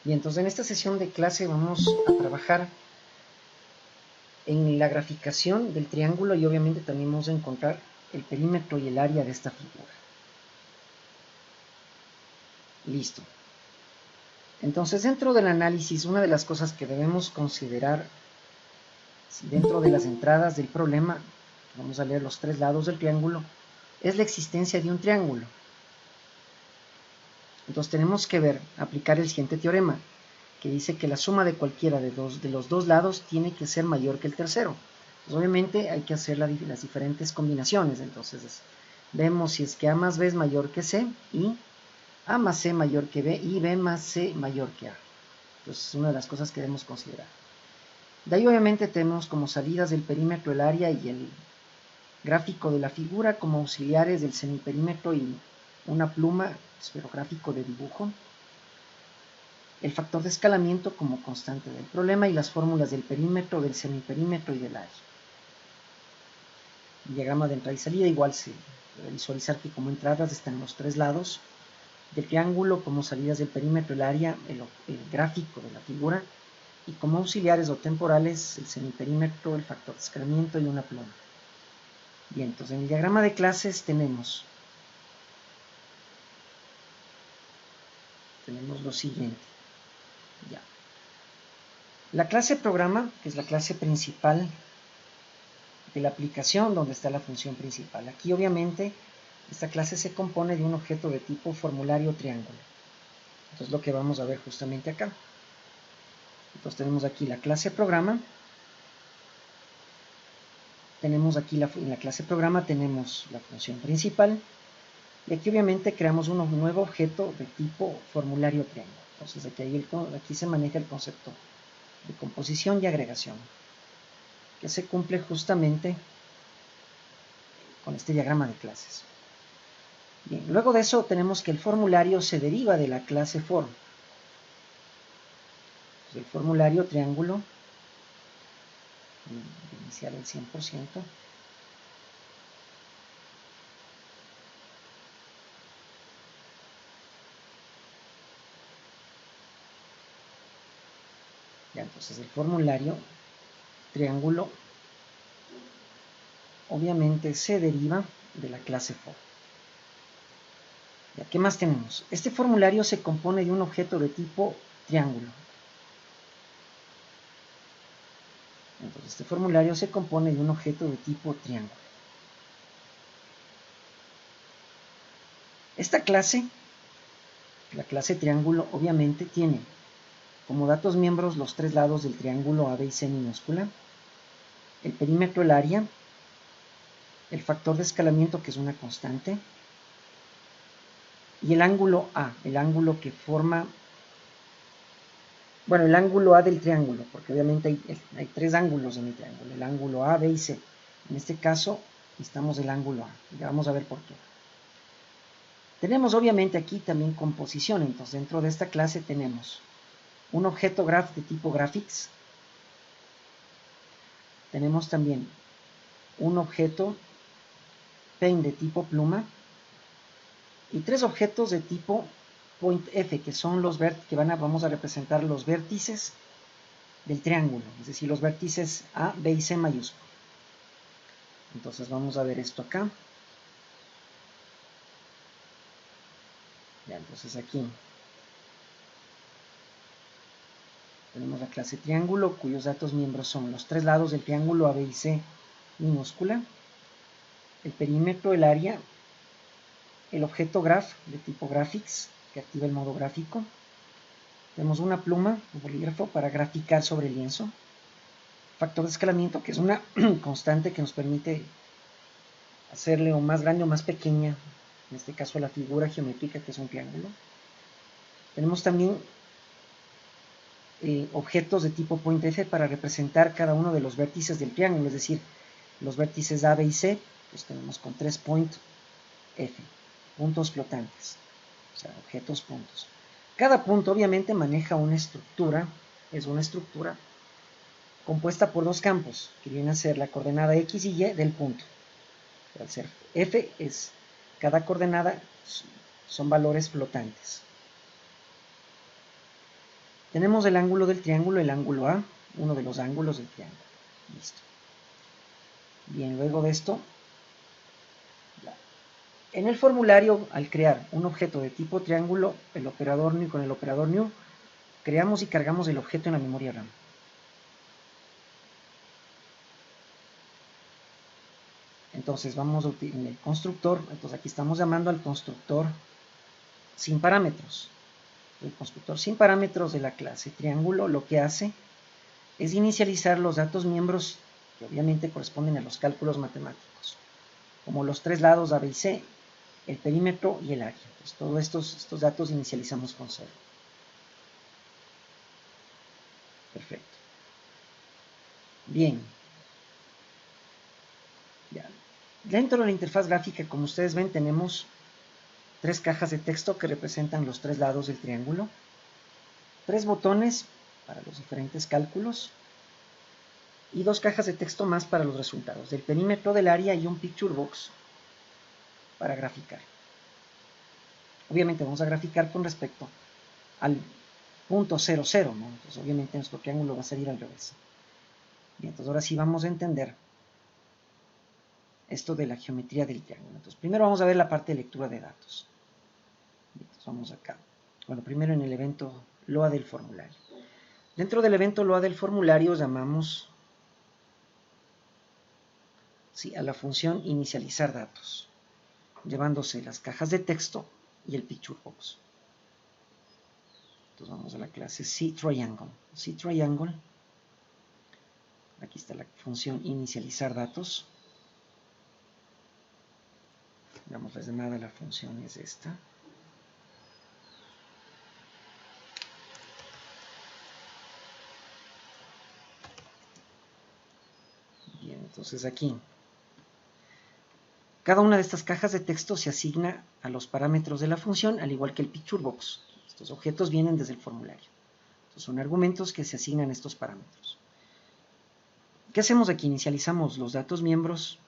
Bien, entonces en esta sesión de clase vamos a trabajar en la graficación del triángulo y obviamente también vamos a encontrar el perímetro y el área de esta figura. Listo. Entonces, dentro del análisis, una de las cosas que debemos considerar dentro de las entradas del problema, vamos a leer los tres lados del triángulo, es la existencia de un triángulo. Entonces tenemos que aplicar el siguiente teorema, que dice que la suma de cualquiera de los dos lados tiene que ser mayor que el tercero. Pues obviamente hay que hacer las diferentes combinaciones. Entonces vemos si es que A más B es mayor que C y A más C mayor que B y B más C mayor que A. Entonces es una de las cosas que debemos considerar. De ahí obviamente tenemos como salidas del perímetro el área y el gráfico de la figura como auxiliares del semiperímetro y una pluma, esferográfico de dibujo. El factor de escalamiento como constante del problema y las fórmulas del perímetro, del semiperímetro y del área. El diagrama de entrada y salida igual se debe visualizar que como entradas están los tres lados del triángulo, como salidas del perímetro, el área, el gráfico de la figura, y como auxiliares o temporales el semiperímetro, el factor de escalamiento y una pluma. Bien, entonces en el diagrama de clases tenemos lo siguiente. Ya. La clase programa, que es la clase principal de la aplicación, donde está la función principal. Aquí obviamente esta clase se compone de un objeto de tipo formulario triángulo. Entonces lo que vamos a ver justamente acá. Entonces tenemos aquí la clase programa. Tenemos aquí en la clase programa tenemos la función principal. Y aquí obviamente creamos un nuevo objeto de tipo formulario triángulo. Entonces aquí se maneja el concepto de composición y agregación, que se cumple justamente con este diagrama de clases. Bien, luego de eso tenemos que el formulario se deriva de la clase form. Entonces, el formulario triángulo, iniciar el 100%. Ya, entonces el formulario triángulo obviamente se deriva de la clase form. Ya, ¿qué más tenemos? Este formulario se compone de un objeto de tipo triángulo. Entonces este formulario se compone de un objeto de tipo triángulo. Esta clase, la clase triángulo, obviamente tiene como datos miembros los tres lados del triángulo A, B y C minúscula, el perímetro, el área, el factor de escalamiento, que es una constante, y el ángulo A, el ángulo que forma, bueno, el ángulo A del triángulo, porque obviamente hay tres ángulos en el triángulo, el ángulo A, B y C. En este caso, necesitamos el ángulo A, ya vamos a ver por qué. Tenemos obviamente aquí también composición, entonces dentro de esta clase tenemos un objeto graph de tipo graphics, tenemos también un objeto pen de tipo pluma, y tres objetos de tipo point F, que son los que vamos a representar los vértices del triángulo, es decir, los vértices A, B y C mayúsculos. Entonces vamos a ver esto acá. Ya, entonces aquí tenemos la clase triángulo, cuyos datos miembros son los tres lados del triángulo A, B y C minúscula, el perímetro, el área, el objeto graph de tipo graphics, que activa el modo gráfico. Tenemos una pluma, un bolígrafo para graficar sobre el lienzo. Factor de escalamiento, que es una constante que nos permite hacerle o más grande o más pequeña, en este caso la figura geométrica, que es un triángulo. Tenemos también objetos de tipo point F para representar cada uno de los vértices del triángulo, es decir, los vértices A, B y C, pues tenemos con 3 point F, puntos flotantes, o sea, objetos puntos. Cada punto obviamente maneja una estructura, es una estructura compuesta por dos campos, que vienen a ser la coordenada X y Y del punto. Al ser F, cada coordenada son valores flotantes. Tenemos el ángulo del triángulo, el ángulo A, uno de los ángulos del triángulo. Listo. Bien, luego de esto, en el formulario, al crear un objeto de tipo triángulo, el operador new, con el operador new, creamos y cargamos el objeto en la memoria RAM. Entonces vamos a utilizar en el constructor, entonces aquí estamos llamando al constructor sin parámetros. El constructor sin parámetros de la clase triángulo lo que hace es inicializar los datos miembros que obviamente corresponden a los cálculos matemáticos, como los tres lados A, B y C, el perímetro y el área. Entonces, todos estos datos inicializamos con 0. Perfecto. Bien. Ya. Dentro de la interfaz gráfica, como ustedes ven, tenemos 3 cajas de texto que representan los 3 lados del triángulo, 3 botones para los diferentes cálculos y 2 cajas de texto más para los resultados, del perímetro del área y un picture box para graficar. Obviamente vamos a graficar con respecto al punto 0, 0, ¿no? Entonces obviamente nuestro triángulo va a salir al revés. Bien, entonces ahora sí vamos a entender esto de la geometría del triángulo. Entonces primero vamos a ver la parte de lectura de datos. Bien, entonces vamos acá. Bueno, primero en el evento LOA del formulario. Dentro del evento LOA del formulario llamamos a la función inicializar datos, llevándose las cajas de texto y el picture box. Entonces vamos a la clase cTriangle. cTriangle, aquí está la función inicializar datos. Digamos, la llamada de la función es esta. Bien, entonces aquí cada una de estas cajas de texto se asigna a los parámetros de la función, al igual que el picture box. Estos objetos vienen desde el formulario. Entonces son argumentos que se asignan a estos parámetros. ¿Qué hacemos aquí? Inicializamos los datos miembros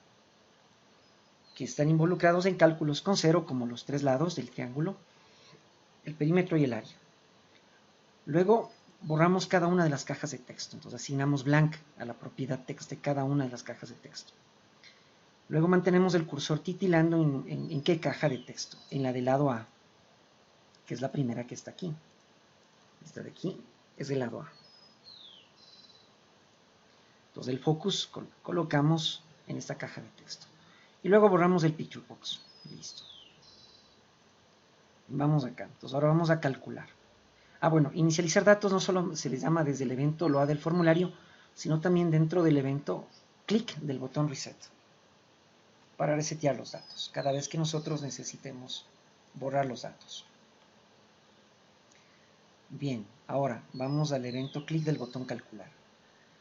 que están involucrados en cálculos con 0, como los 3 lados del triángulo, el perímetro y el área. Luego borramos cada una de las cajas de texto. Entonces asignamos blank a la propiedad text de cada una de las cajas de texto. Luego mantenemos el cursor titilando en qué caja de texto, en la del lado A, que es la primera que está aquí. Esta de aquí es del lado A. Entonces el focus colocamos en esta caja de texto. Y luego borramos el picture box. Listo. Vamos acá. Entonces ahora vamos a calcular. Bueno, inicializar datos no solo se les llama desde el evento LOA del formulario, sino también dentro del evento clic del botón reset, para resetear los datos, cada vez que nosotros necesitemos borrar los datos. Bien, ahora vamos al evento clic del botón calcular.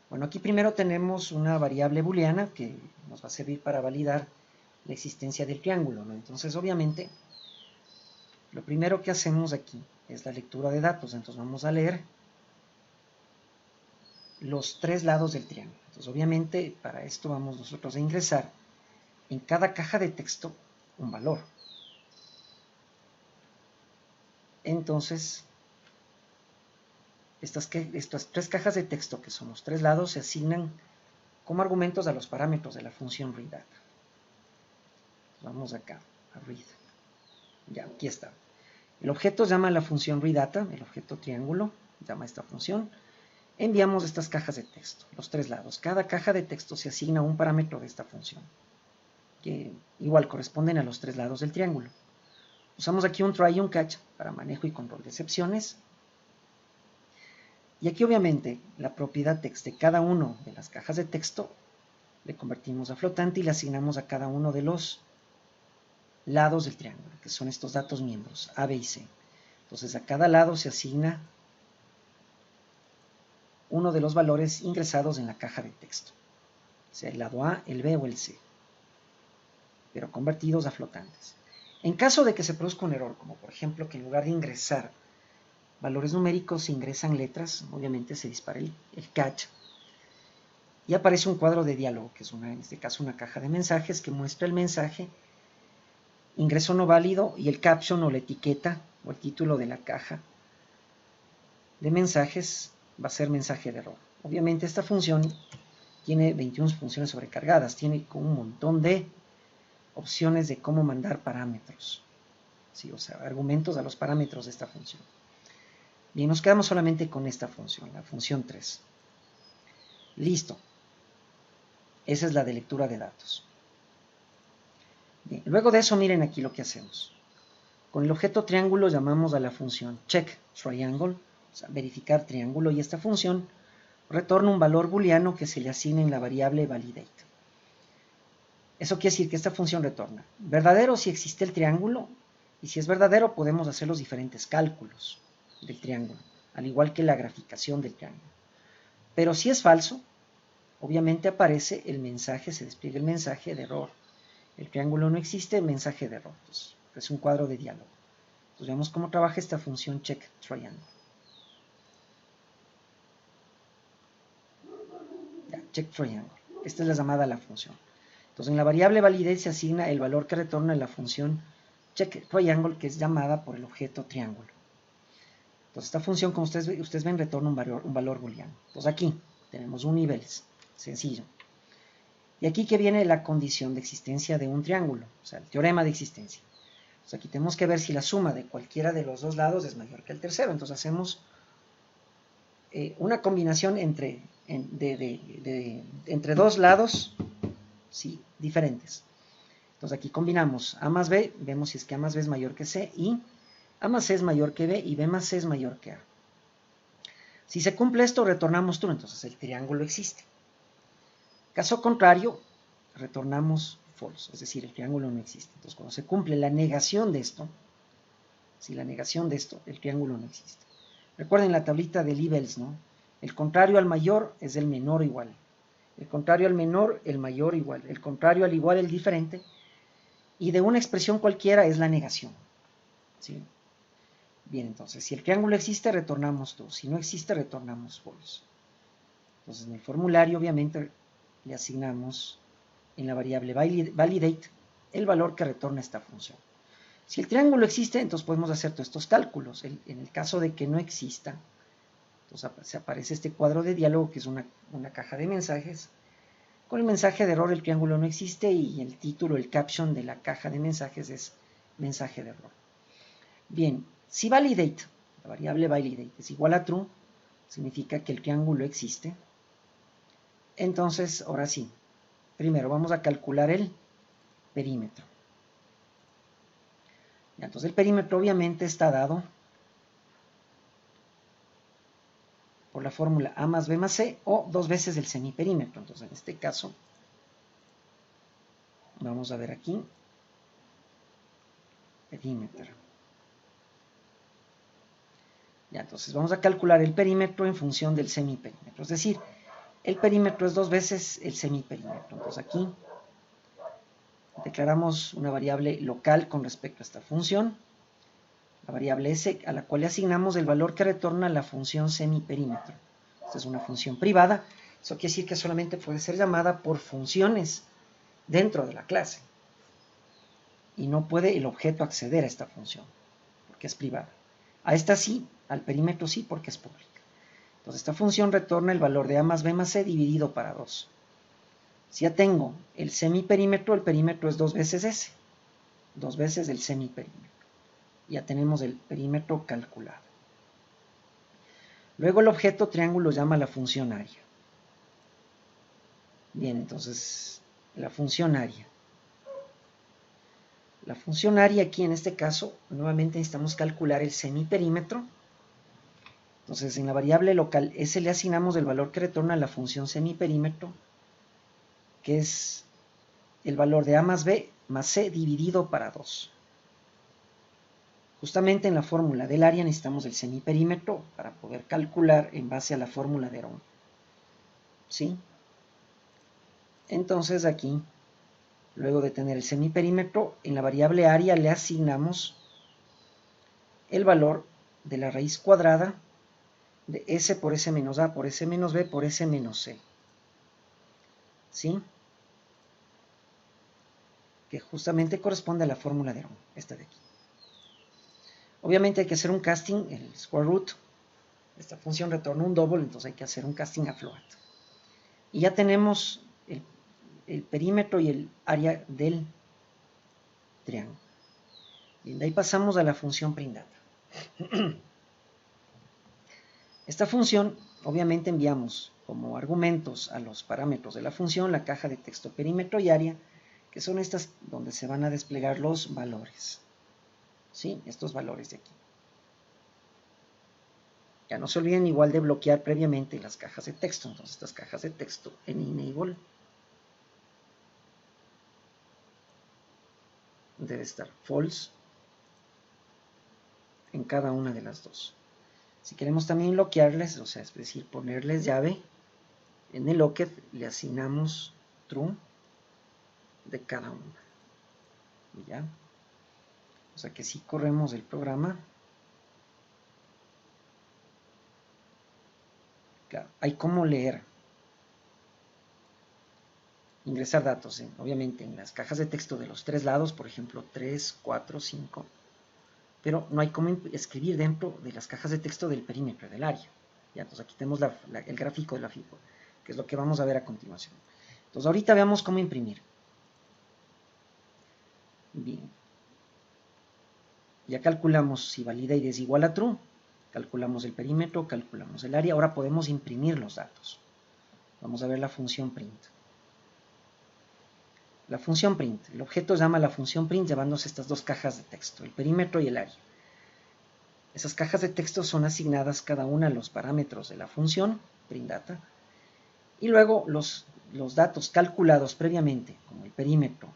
Bueno, aquí primero tenemos una variable booleana que nos va a servir para validar la existencia del triángulo, ¿no? Entonces, obviamente, lo primero que hacemos aquí es la lectura de datos. Entonces vamos a leer los 3 lados del triángulo. Entonces, obviamente, para esto vamos nosotros a ingresar en cada caja de texto un valor. Entonces, estas 3 cajas de texto, que son los 3 lados, se asignan como argumentos a los parámetros de la función readData. Vamos acá, a read. Ya, aquí está. El objeto llama a la función readData, el objeto triángulo, llama a esta función. Enviamos estas cajas de texto, los 3 lados. Cada caja de texto se asigna un parámetro de esta función, que igual corresponden a los 3 lados del triángulo. Usamos aquí un try y un catch para manejo y control de excepciones. Y aquí obviamente la propiedad text de cada una de las cajas de texto le convertimos a flotante y le asignamos a cada uno de los lados del triángulo, que son estos datos miembros, A, B y C. Entonces a cada lado se asigna uno de los valores ingresados en la caja de texto, sea el lado A, el B o el C, pero convertidos a flotantes. En caso de que se produzca un error, como por ejemplo que en lugar de ingresar valores numéricos se ingresan letras, obviamente se dispara el catch y aparece un cuadro de diálogo, que es en este caso una caja de mensajes que muestra el mensaje, ingreso no válido, y el caption o la etiqueta o el título de la caja de mensajes va a ser mensaje de error. Obviamente esta función tiene 21 funciones sobrecargadas, tiene un montón de opciones de cómo mandar parámetros, ¿sí? O sea, argumentos a los parámetros de esta función. Bien, nos quedamos solamente con esta función, la función 3. Listo. Esa es la de lectura de datos. Bien, luego de eso, miren aquí lo que hacemos. Con el objeto triángulo llamamos a la función checkTriangle, o sea, verificar triángulo, y esta función retorna un valor booleano que se le asigna en la variable validate. Eso quiere decir que esta función retorna verdadero si existe el triángulo, y si es verdadero podemos hacer los diferentes cálculos del triángulo, al igual que la graficación del triángulo. Pero si es falso, obviamente aparece el mensaje, se despliega el mensaje de error. El triángulo no existe, mensaje de error. Entonces, es un cuadro de diálogo. Entonces veamos cómo trabaja esta función checkTriangle. CheckTriangle. Esta es la llamada a la función. Entonces en la variable validate se asigna el valor que retorna en la función checkTriangle, que es llamada por el objeto triángulo. Entonces esta función, como ustedes ven, retorna un valor booleano. Entonces aquí tenemos un nivel sencillo. Y aquí que viene la condición de existencia de un triángulo, o sea, el teorema de existencia. Entonces aquí tenemos que ver si la suma de cualquiera de los dos lados es mayor que el tercero. Entonces hacemos una combinación entre dos lados, sí, diferentes. Entonces aquí combinamos A más B, vemos si es que A más B es mayor que C, y A más C es mayor que B, y B más C es mayor que A. Si se cumple esto, retornamos true, entonces el triángulo existe. Caso contrario, retornamos false, es decir, el triángulo no existe. Entonces cuando se cumple la negación de esto, si la negación de esto, el triángulo no existe. Recuerden la tablita de Liebels, ¿no? El contrario al mayor es el menor o igual. El contrario al menor, el mayor o igual. El contrario al igual, el diferente. Y de una expresión cualquiera es la negación, ¿sí? Bien, entonces, si el triángulo existe, retornamos true. Si no existe, retornamos false. Entonces, en el formulario, obviamente, le asignamos en la variable validate el valor que retorna esta función. Si el triángulo existe, entonces podemos hacer todos estos cálculos. En el caso de que no exista, entonces se aparece este cuadro de diálogo, que es una caja de mensajes. Con el mensaje de error, el triángulo no existe, y el título, el caption de la caja de mensajes es mensaje de error. Bien, si validate, la variable validate, es igual a true, significa que el triángulo existe. Entonces, ahora sí, primero vamos a calcular el perímetro. Entonces el perímetro obviamente está dado por la fórmula A más B más C, o dos veces el semiperímetro. Entonces en este caso, vamos a ver aquí, perímetro. Ya, entonces vamos a calcular el perímetro en función del semiperímetro. Es decir, el perímetro es dos veces el semiperímetro. Entonces aquí declaramos una variable local con respecto a esta función, la variable s, a la cual le asignamos el valor que retorna la función semiperímetro. Esta es una función privada. Eso quiere decir que solamente puede ser llamada por funciones dentro de la clase. Y no puede el objeto acceder a esta función, porque es privada. A esta sí, al perímetro sí, porque es pública. Entonces esta función retorna el valor de A más B más C dividido para 2. Si ya tengo el semiperímetro, el perímetro es dos veces S. Dos veces el semiperímetro. Ya tenemos el perímetro calculado. Luego el objeto triángulo llama a la función área. Bien, entonces la función área. La función área aquí en este caso, nuevamente necesitamos calcular el semiperímetro. Entonces en la variable local S le asignamos el valor que retorna la función semiperímetro, que es el valor de A más B más C dividido para 2. Justamente en la fórmula del área necesitamos el semiperímetro para poder calcular en base a la fórmula de Herón. ¿Sí? Entonces aquí, luego de tener el semiperímetro, en la variable área le asignamos el valor de la raíz cuadrada de S por S menos A por S menos B por S menos C. ¿Sí? Que justamente corresponde a la fórmula de Herón, esta de aquí. Obviamente hay que hacer un casting, el square root, Esta función retorna un double, entonces hay que hacer un casting a float. Y ya tenemos el perímetro y el área del triángulo. Y de ahí pasamos a la función printData. Esta función, obviamente enviamos como argumentos a los parámetros de la función la caja de texto perímetro y área, que son estas donde se van a desplegar los valores. ¿Sí? Estos valores de aquí. Ya no se olviden igual de bloquear previamente las cajas de texto. Entonces estas cajas de texto en enable debe estar false en cada una de las dos. Si queremos también bloquearles, o sea, es decir, ponerles llave, en el locket le asignamos true de cada una. ¿Ya? O sea que si corremos el programa, claro, hay como leer, ingresar datos, obviamente en las cajas de texto de los tres lados, por ejemplo 3, 4, 5, pero no hay cómo escribir dentro de las cajas de texto del perímetro del área. Ya, entonces aquí tenemos el gráfico de la figura, que es lo que vamos a ver a continuación. Entonces ahorita veamos cómo imprimir. Bien. Ya calculamos si valida y es igual a true, calculamos el perímetro, calculamos el área, ahora podemos imprimir los datos. Vamos a ver la función print. La función print, el objeto llama la función print llevándose estas dos cajas de texto, el perímetro y el área. Esas cajas de texto son asignadas cada una a los parámetros de la función printData y luego los datos calculados previamente, como el perímetro,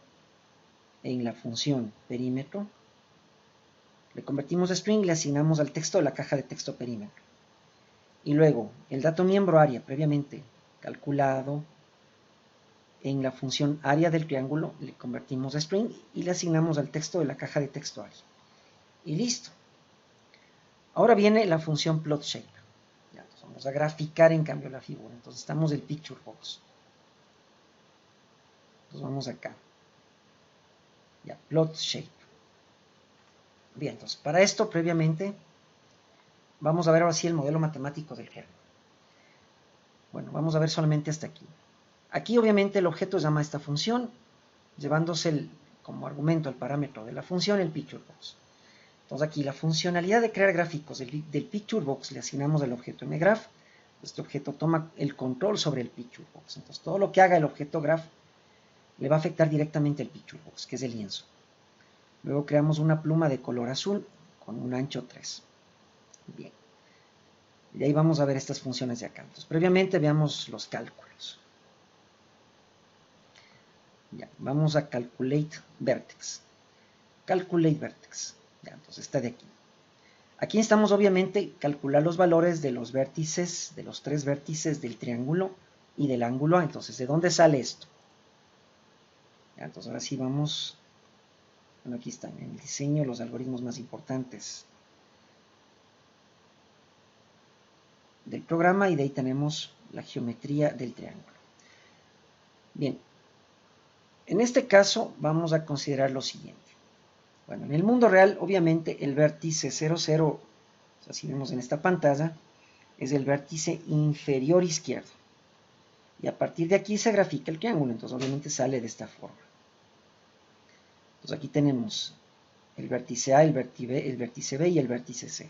en la función perímetro, le convertimos a string y le asignamos al texto de la caja de texto perímetro. Y luego el dato miembro área previamente calculado en la función área del triángulo le convertimos a string y le asignamos al texto de la caja de texto área. Y listo. Ahora viene la función plot shape. Ya, entonces vamos a graficar en cambio la figura. Entonces estamos en el picture box. Entonces vamos acá. Ya, plot shape. Bien, entonces para esto previamente vamos a ver ahora sí el modelo matemático del kernel. Bueno, vamos a ver solamente hasta aquí. Aquí obviamente el objeto llama a esta función, llevándose como argumento el parámetro de la función el picture box. Entonces aquí la funcionalidad de crear gráficos del picture box le asignamos al objeto mgraph. Este objeto toma el control sobre el picture box. Entonces todo lo que haga el objeto graph le va a afectar directamente al picture box, que es el lienzo. Luego creamos una pluma de color azul con un ancho 3. Bien. Y ahí vamos a ver estas funciones de acá. Entonces previamente veamos los cálculos. Ya, vamos a calculate vertex. Calculate vertex. Ya, entonces está de aquí. Aquí necesitamos obviamente calcular los valores de los vértices, de los tres vértices del triángulo y del ángulo A. Entonces, ¿de dónde sale esto? Ya, entonces ahora sí vamos, bueno, aquí están en el diseño los algoritmos más importantes del programa y de ahí tenemos la geometría del triángulo. Bien, en este caso vamos a considerar lo siguiente. Bueno, en el mundo real, obviamente, el vértice 0, 0, o sea, si vemos en esta pantalla, es el vértice inferior izquierdo. Y a partir de aquí se grafica el triángulo, entonces obviamente sale de esta forma. Entonces aquí tenemos el vértice A, el vértice B y el vértice C.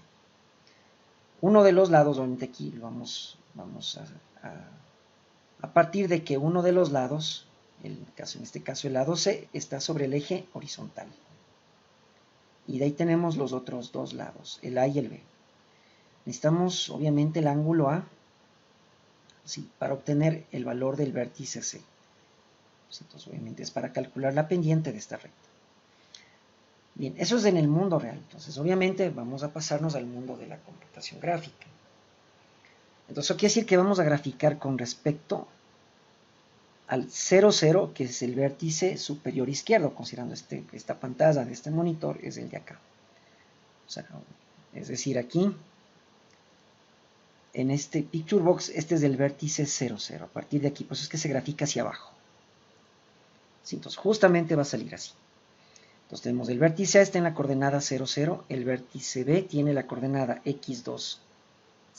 Uno de los lados, obviamente aquí lo vamos a partir de que uno de los lados, en este caso el lado C, está sobre el eje horizontal. Y de ahí tenemos los otros dos lados, el A y el B. Necesitamos obviamente el ángulo A, sí, para obtener el valor del vértice C. Entonces obviamente es para calcular la pendiente de esta recta. Bien, eso es en el mundo real. Entonces obviamente vamos a pasarnos al mundo de la computación gráfica. Entonces eso quiere decir que vamos a graficar con respecto al 0, 0, que es el vértice superior izquierdo, considerando esta pantalla de este monitor, es el de acá. O sea, es decir, aquí, en este picture box, este es el vértice 0, 0. A partir de aquí, pues es que se grafica hacia abajo. Sí, entonces justamente va a salir así. Entonces tenemos el vértice A está en la coordenada 0, 0, el vértice B tiene la coordenada x2,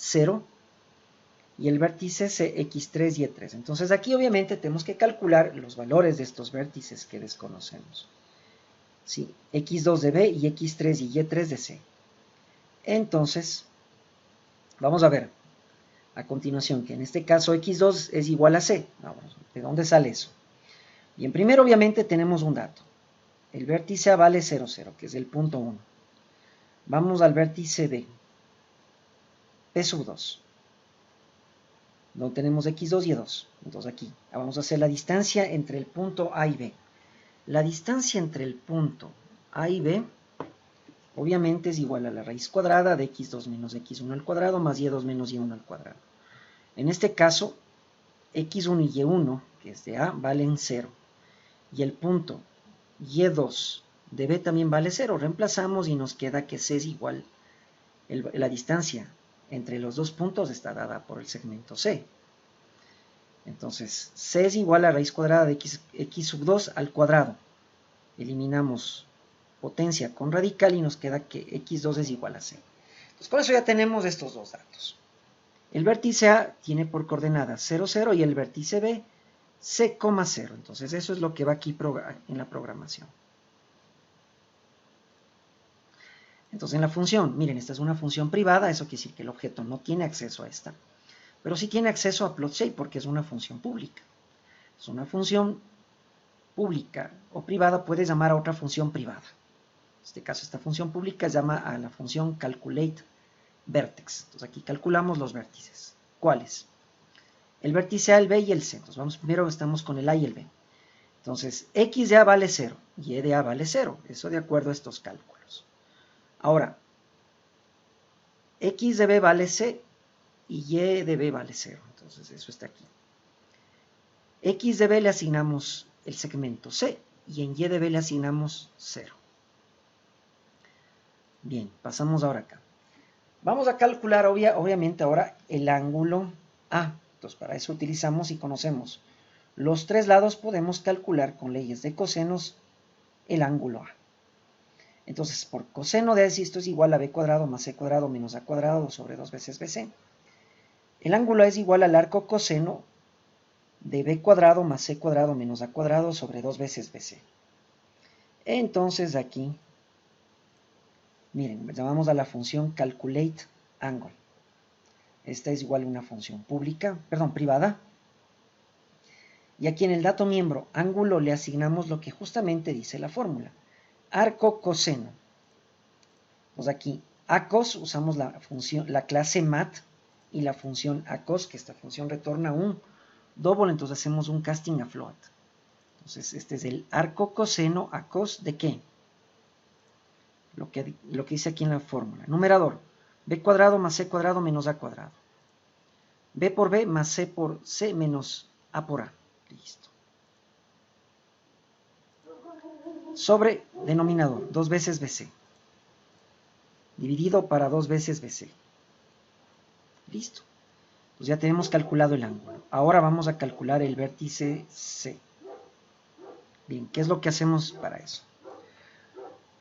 0, y el vértice C, x3, y3. Entonces aquí obviamente tenemos que calcular los valores de estos vértices que desconocemos. ¿Sí? x2 de B y x3 y y3 de C. Entonces, vamos a ver a continuación que en este caso x2 es igual a C. Vamos, ¿de dónde sale eso? Bien, primero obviamente tenemos un dato. El vértice A vale 0, 0, que es el punto 1. Vamos al vértice B, P sub 2. Donde tenemos x2 y y2. Entonces aquí vamos a hacer la distancia entre el punto A y B. La distancia entre el punto A y B obviamente es igual a la raíz cuadrada de x2 menos x1 al cuadrado más y2 menos y1 al cuadrado. En este caso, x1 y y1, que es de A, valen 0. Y el punto y2 de B también vale 0. Reemplazamos y nos queda que C es igual, la distancia entre los dos puntos está dada por el segmento C. Entonces, C es igual a raíz cuadrada de x sub 2 al cuadrado. Eliminamos potencia con radical y nos queda que x2 es igual a C. Entonces, con eso ya tenemos estos dos datos. El vértice A tiene por coordenadas 0, 0 y el vértice B, C, 0. Entonces, eso es lo que va aquí en la programación. Entonces, en la función, miren, esta es una función privada, eso quiere decir que el objeto no tiene acceso a esta, pero sí tiene acceso a plotShape porque es una función pública. Es una función pública o privada, puede llamar a otra función privada. En este caso, esta función pública llama a la función calculateVertex. Entonces, aquí calculamos los vértices. ¿Cuáles? El vértice A, el B y el C. Entonces, vamos, primero estamos con el A y el B. Entonces, x de A vale 0, y de A vale 0. Eso de acuerdo a estos cálculos. Ahora, x de B vale C y y de B vale 0. Entonces, eso está aquí. X de B le asignamos el segmento C y en y de B le asignamos 0. Bien, pasamos ahora acá. Vamos a calcular obviamente ahora el ángulo A. Entonces, para eso utilizamos y conocemos los tres lados, podemos calcular con leyes de cosenos el ángulo A. Entonces, por coseno de A, esto es igual a B cuadrado más C cuadrado menos A cuadrado sobre 2 veces BC. El ángulo A es igual al arco coseno de B cuadrado más C cuadrado menos A cuadrado sobre 2 veces BC. Entonces, aquí, miren, llamamos a la función calculateAngle. Esta es igual a una función privada. Y aquí en el dato miembro ángulo le asignamos lo que justamente dice la fórmula. Arco coseno. Pues aquí acos usamos la clase mat y la función acos, que esta función retorna un double, entonces hacemos un casting a float. Entonces este es el arco coseno acos de ¿qué? Lo que dice aquí en la fórmula. Numerador, b cuadrado más c cuadrado menos a cuadrado. B por B más C por C menos A por A. Listo. Sobre denominador, 2 veces BC. Dividido para 2 veces BC. Listo. Pues ya tenemos calculado el ángulo. Ahora vamos a calcular el vértice C. Bien, ¿qué es lo que hacemos para eso?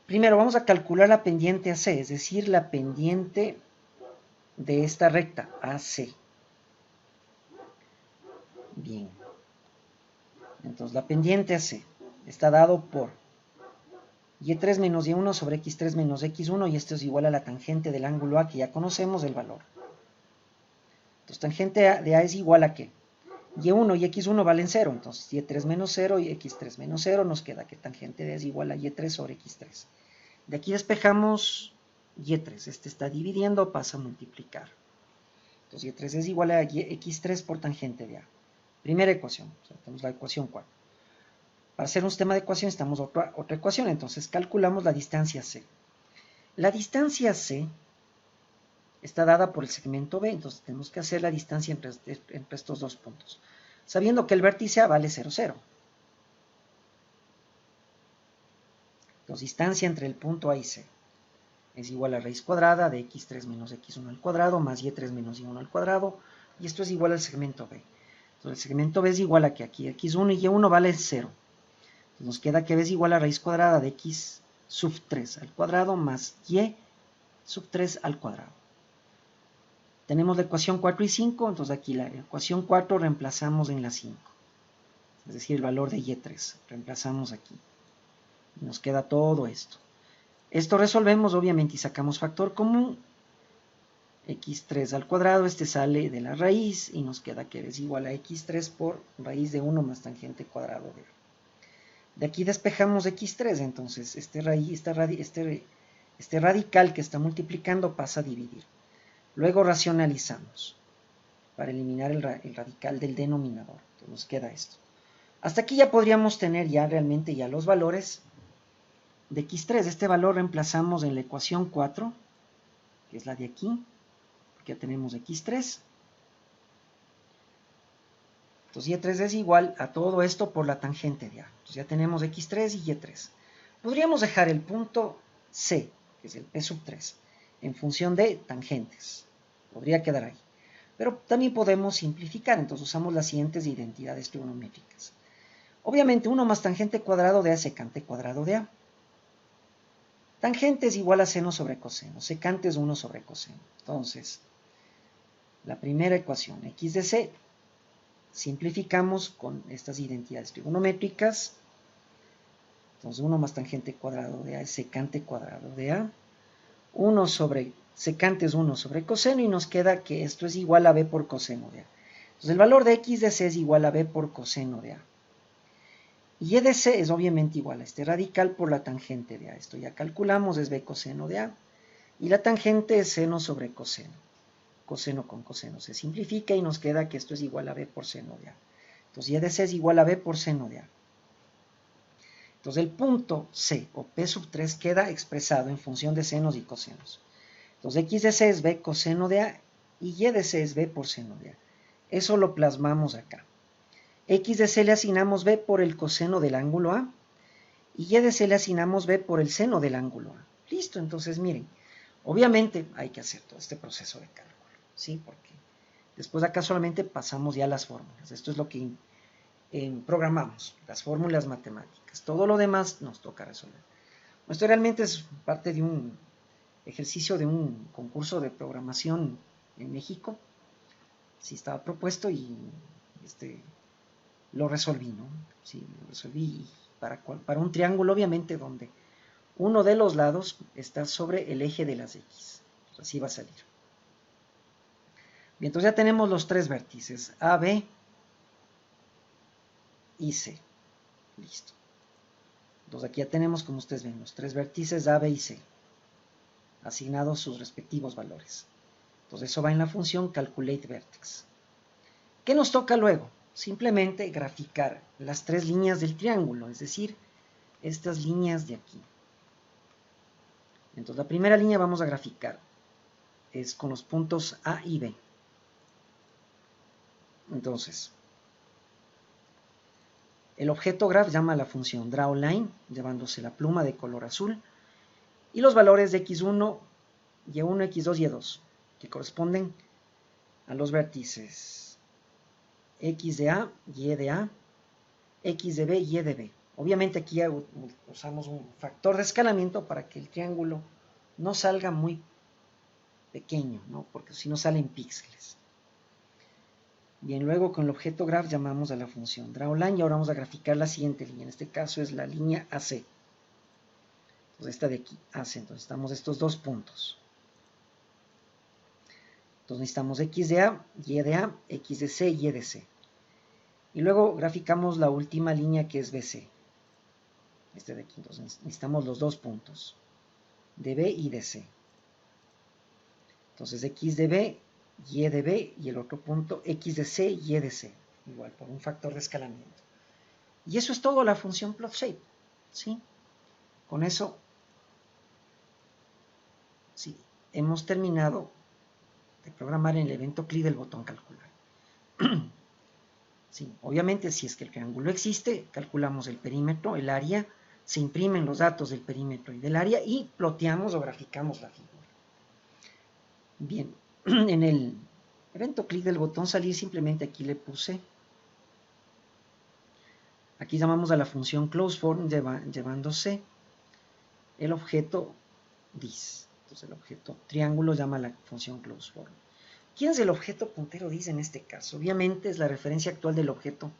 Primero vamos a calcular la pendiente AC, es decir, la pendiente de esta recta AC. Bien. Entonces la pendiente AC está dado por y3 menos y1 sobre x3 menos x1, y esto es igual a la tangente del ángulo A, que ya conocemos el valor. Entonces tangente de A es igual a ¿qué? y1 y x1 valen 0, entonces y3 menos 0 y x3 menos 0, nos queda que tangente de A es igual a y3 sobre x3. De aquí despejamos y3, este está dividiendo, pasa a multiplicar. Entonces y3 es igual a x3 por tangente de A. Primera ecuación, o sea, tenemos la ecuación 4. Para hacer un sistema de ecuaciones necesitamos otra ecuación, entonces calculamos la distancia C. La distancia C está dada por el segmento B, entonces tenemos que hacer la distancia entre estos dos puntos, sabiendo que el vértice A vale 0, 0. Entonces, distancia entre el punto A y C es igual a raíz cuadrada de x3 menos x1 al cuadrado más y3 menos y1 al cuadrado, y esto es igual al segmento B. Entonces, el segmento B es igual a que aquí x1 y y1 vale 0. Entonces, nos queda que B es igual a raíz cuadrada de x sub 3 al cuadrado más y sub 3 al cuadrado. tenemos la ecuación 4 y 5, entonces aquí la ecuación 4 reemplazamos en la 5. Es decir, el valor de y3. Reemplazamos aquí. Y nos queda todo esto. Esto resolvemos obviamente y sacamos factor común. X3 al cuadrado, este sale de la raíz y nos queda que es igual a X3 por raíz de 1 más tangente cuadrado de A. De aquí despejamos X3, entonces este radical que está multiplicando pasa a dividir. Luego racionalizamos para eliminar el radical del denominador. Entonces nos queda esto. Hasta aquí ya podríamos tener ya realmente ya los valores de X3. Este valor reemplazamos en la ecuación 4, que es la de aquí, porque ya tenemos X3. Entonces Y3 es igual a todo esto por la tangente de A. Entonces ya tenemos X3 y Y3. Podríamos dejar el punto C, que es el P sub 3, en función de tangentes. Podría quedar ahí. Pero también podemos simplificar, entonces usamos las siguientes identidades trigonométricas. Obviamente 1 más tangente cuadrado de A es secante cuadrado de A. Tangente es igual a seno sobre coseno. Secante es 1 sobre coseno. Entonces, la primera ecuación, x de c, simplificamos con estas identidades trigonométricas. Entonces 1 más tangente cuadrado de A es secante cuadrado de A. Secante es 1 sobre coseno y nos queda que esto es igual a b por coseno de A. Entonces el valor de x de c es igual a b por coseno de A. Y y de c es obviamente igual a este radical por la tangente de A. Esto ya calculamos, es b coseno de A. Y la tangente es seno sobre coseno. Coseno con coseno se simplifica y nos queda que esto es igual a b por seno de A. Entonces y de c es igual a b por seno de A. Entonces el punto C o P sub 3 queda expresado en función de senos y cosenos. Entonces x de c es b coseno de A y y de c es b por seno de A. Eso lo plasmamos acá. X de c le asignamos b por el coseno del ángulo A y y de c le asignamos b por el seno del ángulo A. Listo, entonces miren, obviamente hay que hacer todo este proceso de cálculo, ¿sí? Porque después acá solamente pasamos ya las fórmulas. Esto es lo que programamos, las fórmulas matemáticas. Todo lo demás nos toca resolver. Esto realmente es parte de un ejercicio de un concurso de programación en México. Sí estaba propuesto y lo resolví, ¿no? Sí, lo resolví para un triángulo, obviamente, donde uno de los lados está sobre el eje de las X. Entonces, así va a salir. Bien, entonces ya tenemos los tres vértices, A, B y C. Listo. Entonces aquí ya tenemos, como ustedes ven, los tres vértices A, B y C, asignados sus respectivos valores. Entonces eso va en la función calculate vertex. ¿Qué nos toca luego? Simplemente graficar las tres líneas del triángulo, es decir, estas líneas de aquí. Entonces la primera línea vamos a graficar, es con los puntos A y B. Entonces, el objeto graph llama a la función drawLine, llevándose la pluma de color azul, y los valores de x1, y1, x2 y y2, que corresponden a los vértices x de A, y de A, x de B y de B. Obviamente aquí ya usamos un factor de escalamiento para que el triángulo no salga muy pequeño, ¿no? Porque si no salen píxeles. Bien, luego con el objeto graph llamamos a la función drawLine y ahora vamos a graficar la siguiente línea. En este caso es la línea AC. Entonces esta de aquí, AC. Entonces necesitamos estos dos puntos. Entonces necesitamos x de A, y de A, x de C y y de C. Y luego graficamos la última línea que es BC. Este de aquí. Entonces necesitamos los dos puntos, de B y de C. Entonces x de B, y de B y el otro punto x de C y de C. Igual por un factor de escalamiento. Y eso es todo la función plotShape. ¿Sí? Con eso sí, hemos terminado de programar en el evento clic del botón calcular. Sí, obviamente si es que el triángulo existe, calculamos el perímetro, el área, se imprimen los datos del perímetro y del área y ploteamos o graficamos la figura. Bien, en el evento clic del botón salir simplemente aquí le puse, aquí llamamos a la función closeForm llevándose el objeto this. Entonces el objeto triángulo llama a la función closeForm. ¿Quién es el objeto puntero dice en este caso? Obviamente es la referencia actual del objeto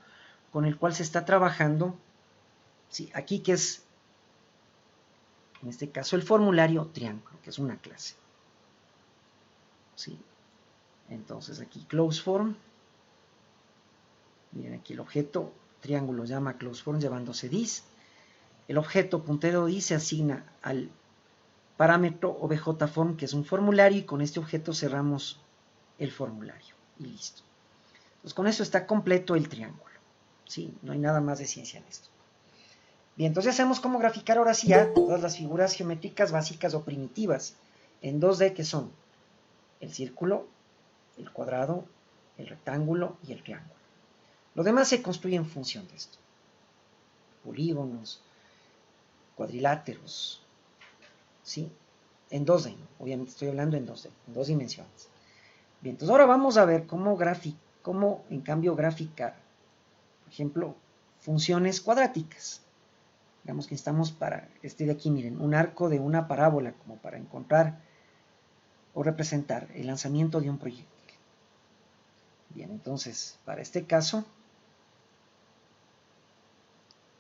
con el cual se está trabajando. Sí, aquí que es, en este caso, el formulario triángulo, que es una clase. Sí. Entonces aquí close form. Miren aquí el objeto triángulo llama close form llevándose dis. El objeto puntero dis se asigna al parámetro objform, que es un formulario, y con este objeto cerramos el formulario y listo. Entonces con eso está completo el triángulo. Sí, no hay nada más de ciencia en esto. Bien, entonces ya sabemos cómo graficar ahora sí ya todas las figuras geométricas básicas o primitivas en 2D, que son el círculo, el cuadrado, el rectángulo y el triángulo. Lo demás se construye en función de esto. Polígonos, cuadriláteros, ¿sí? En 2D, ¿no? Obviamente estoy hablando en 2D, en 2 dimensiones. Bien, entonces ahora vamos a ver cómo en cambio graficar, por ejemplo, funciones cuadráticas. Digamos que estamos para este de aquí, miren, un arco de una parábola, como para encontrar o representar el lanzamiento de un proyectil. Bien, entonces, para este caso,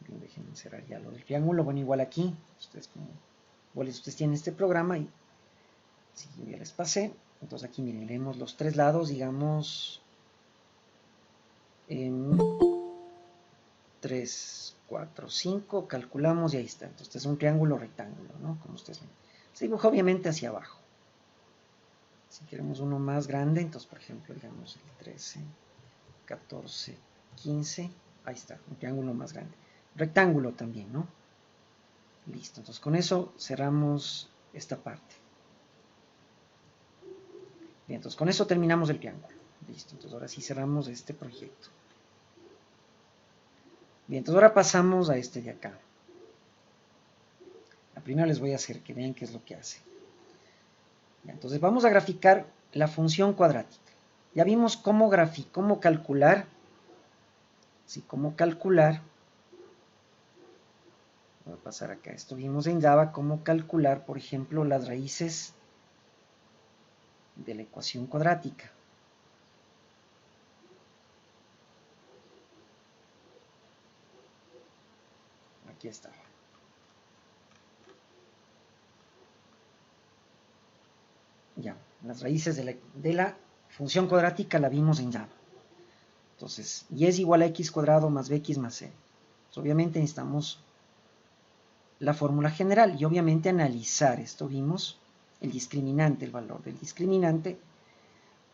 bien, déjenme cerrar ya lo del triángulo. Bueno, igual aquí, ustedes tienen este programa y si yo ya les pasé, entonces aquí miren, leemos los 3 lados, digamos, 3, 4, 5, calculamos y ahí está. Entonces es un triángulo rectángulo, ¿no? Como ustedes ven. Se dibuja obviamente hacia abajo. Si queremos uno más grande, entonces por ejemplo, digamos el 13, 14, 15, ahí está, un triángulo más grande. Rectángulo también, ¿no? Listo, entonces con eso cerramos esta parte. Bien, entonces con eso terminamos el triángulo. Listo, entonces ahora sí cerramos este proyecto. Bien, entonces ahora pasamos a este de acá. La primera les voy a hacer que vean qué es lo que hace. Bien, entonces vamos a graficar la función cuadrática. Ya vimos cómo calcular, ¿sí? Cómo calcular. Voy a pasar acá. Esto vimos en Java cómo calcular, por ejemplo, las raíces de la ecuación cuadrática. Aquí está. Ya, las raíces de la función cuadrática la vimos en Java. Entonces, y es igual a x cuadrado más bx más c. Entonces, obviamente necesitamos la fórmula general y obviamente analizar, esto vimos, el discriminante, el valor del discriminante,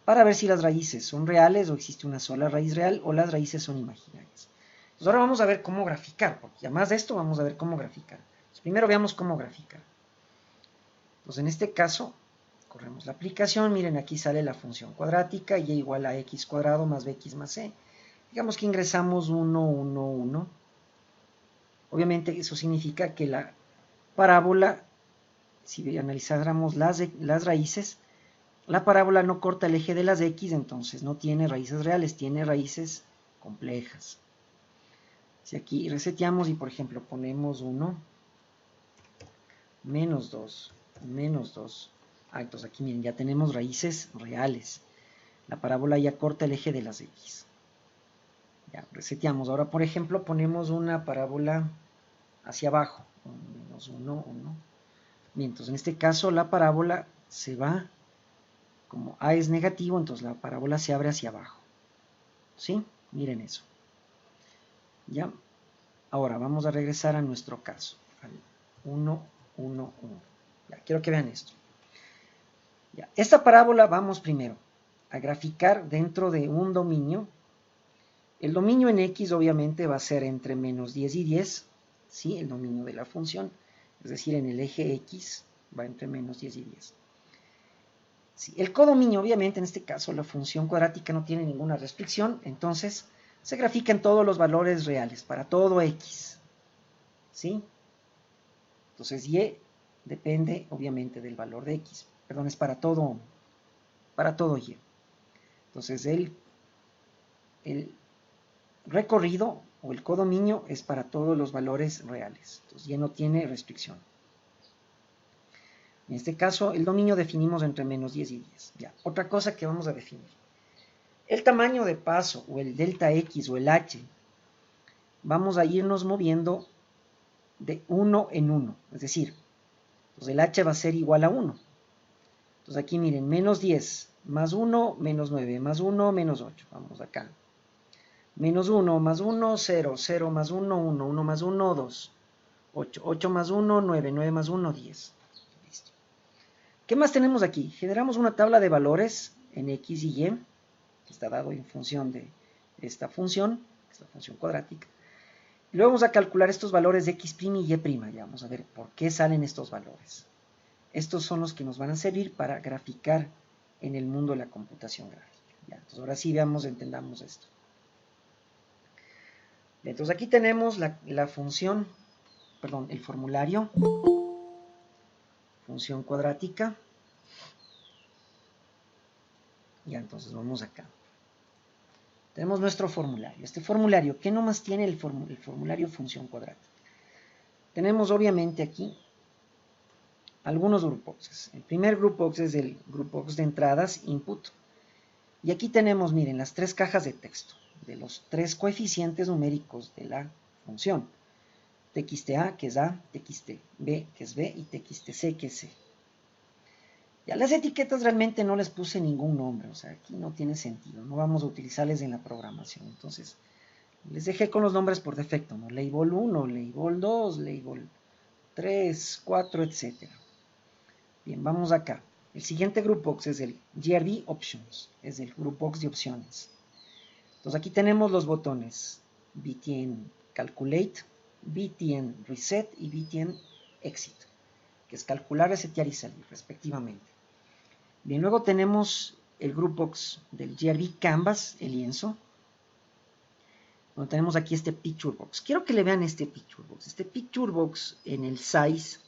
para ver si las raíces son reales o existe una sola raíz real o las raíces son imaginarias. Entonces ahora vamos a ver cómo graficar, porque además de esto vamos a ver cómo graficar. Entonces, primero veamos cómo graficar. Entonces en este caso, corremos la aplicación, miren aquí sale la función cuadrática, y igual a x cuadrado más bx más c. Digamos que ingresamos 1, 1, 1. Obviamente eso significa que la parábola, si analizáramos las raíces, la parábola no corta el eje de las x, entonces no tiene raíces reales, tiene raíces complejas. Si aquí reseteamos y por ejemplo ponemos 1, menos 2, menos 2, entonces aquí miren, ya tenemos raíces reales. La parábola ya corta el eje de las x. Ya, reseteamos. Ahora, por ejemplo, ponemos una parábola hacia abajo. Menos 1, 1. Bien, entonces en este caso la parábola se va, como a es negativo, entonces la parábola se abre hacia abajo. ¿Sí? Miren eso. Ya. Ahora vamos a regresar a nuestro caso. Al 1, 1, 1. Ya, quiero que vean esto. Ya, esta parábola vamos primero a graficar dentro de un dominio. El dominio en x obviamente va a ser entre menos 10 y 10, ¿sí? El dominio de la función, es decir, en el eje x va entre menos 10 y 10. Sí, el codominio, obviamente, en este caso la función cuadrática no tiene ninguna restricción, entonces se grafica en todos los valores reales, para todo x, ¿sí? Entonces y depende obviamente del valor de x, perdón, es para todo y. Entonces el recorrido o el codominio es para todos los valores reales, entonces y no tiene restricción. En este caso, el dominio definimos entre menos 10 y 10. Ya, otra cosa que vamos a definir. El tamaño de paso, o el delta X, o el H, vamos a irnos moviendo de 1 en 1. Es decir, pues el H va a ser igual a 1. Entonces aquí miren, menos 10, más 1, menos 9, más 1, menos 8. Vamos acá. Menos 1, más 1, 0, 0 más 1, 1, 1 más 1, 2, 8, 8 más 1, 9, 9 más 1, 10. Listo. ¿Qué más tenemos aquí? Generamos una tabla de valores en X y Y, que está dado en función de esta función cuadrática. Y luego vamos a calcular estos valores de X' y Y'. Ya vamos a ver por qué salen estos valores. Estos son los que nos van a servir para graficar en el mundo de la computación gráfica. Ya, entonces ahora sí veamos, entendamos esto. Entonces aquí tenemos la función, perdón, el formulario, función cuadrática. Ya, entonces vamos acá. Tenemos nuestro formulario. Este formulario, ¿qué nomás tiene el formulario función cuadrática? Tenemos obviamente aquí algunos groupboxes. El primer groupbox es el groupbox de entradas, input. Y aquí tenemos, miren, las tres cajas de texto de los tres coeficientes numéricos de la función. TXTA, que es A, TXTB, que es B, y TXTC, que es C. Ya las etiquetas realmente no les puse ningún nombre, o sea, aquí no tiene sentido, no vamos a utilizarles en la programación. Entonces, les dejé con los nombres por defecto, ¿no? Label 1, Label 2, Label 3, 4, etc. Bien, vamos acá. El siguiente groupbox es el GRB Options, es el groupbox de opciones. Entonces aquí tenemos los botones btn Calculate, btn Reset y btn Exit, que es calcular, resetear y salir, respectivamente. Bien, luego tenemos el groupbox del GRB Canvas, el lienzo, donde tenemos aquí este Picture Box. Quiero que le vean este Picture Box. Este Picture Box en el size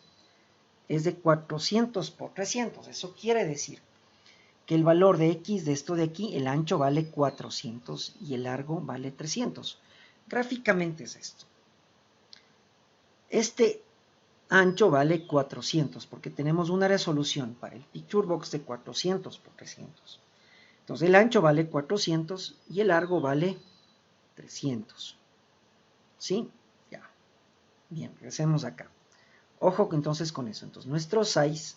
es de 400 por 300. Eso quiere decir que el valor de X de esto de aquí, el ancho vale 400 y el largo vale 300. Gráficamente es esto. Este ancho vale 400 porque tenemos una resolución para el Picture Box de 400 por 300. Entonces el ancho vale 400 y el largo vale 300. ¿Sí? Ya. Bien, regresemos acá. Ojo entonces con eso. Entonces nuestro size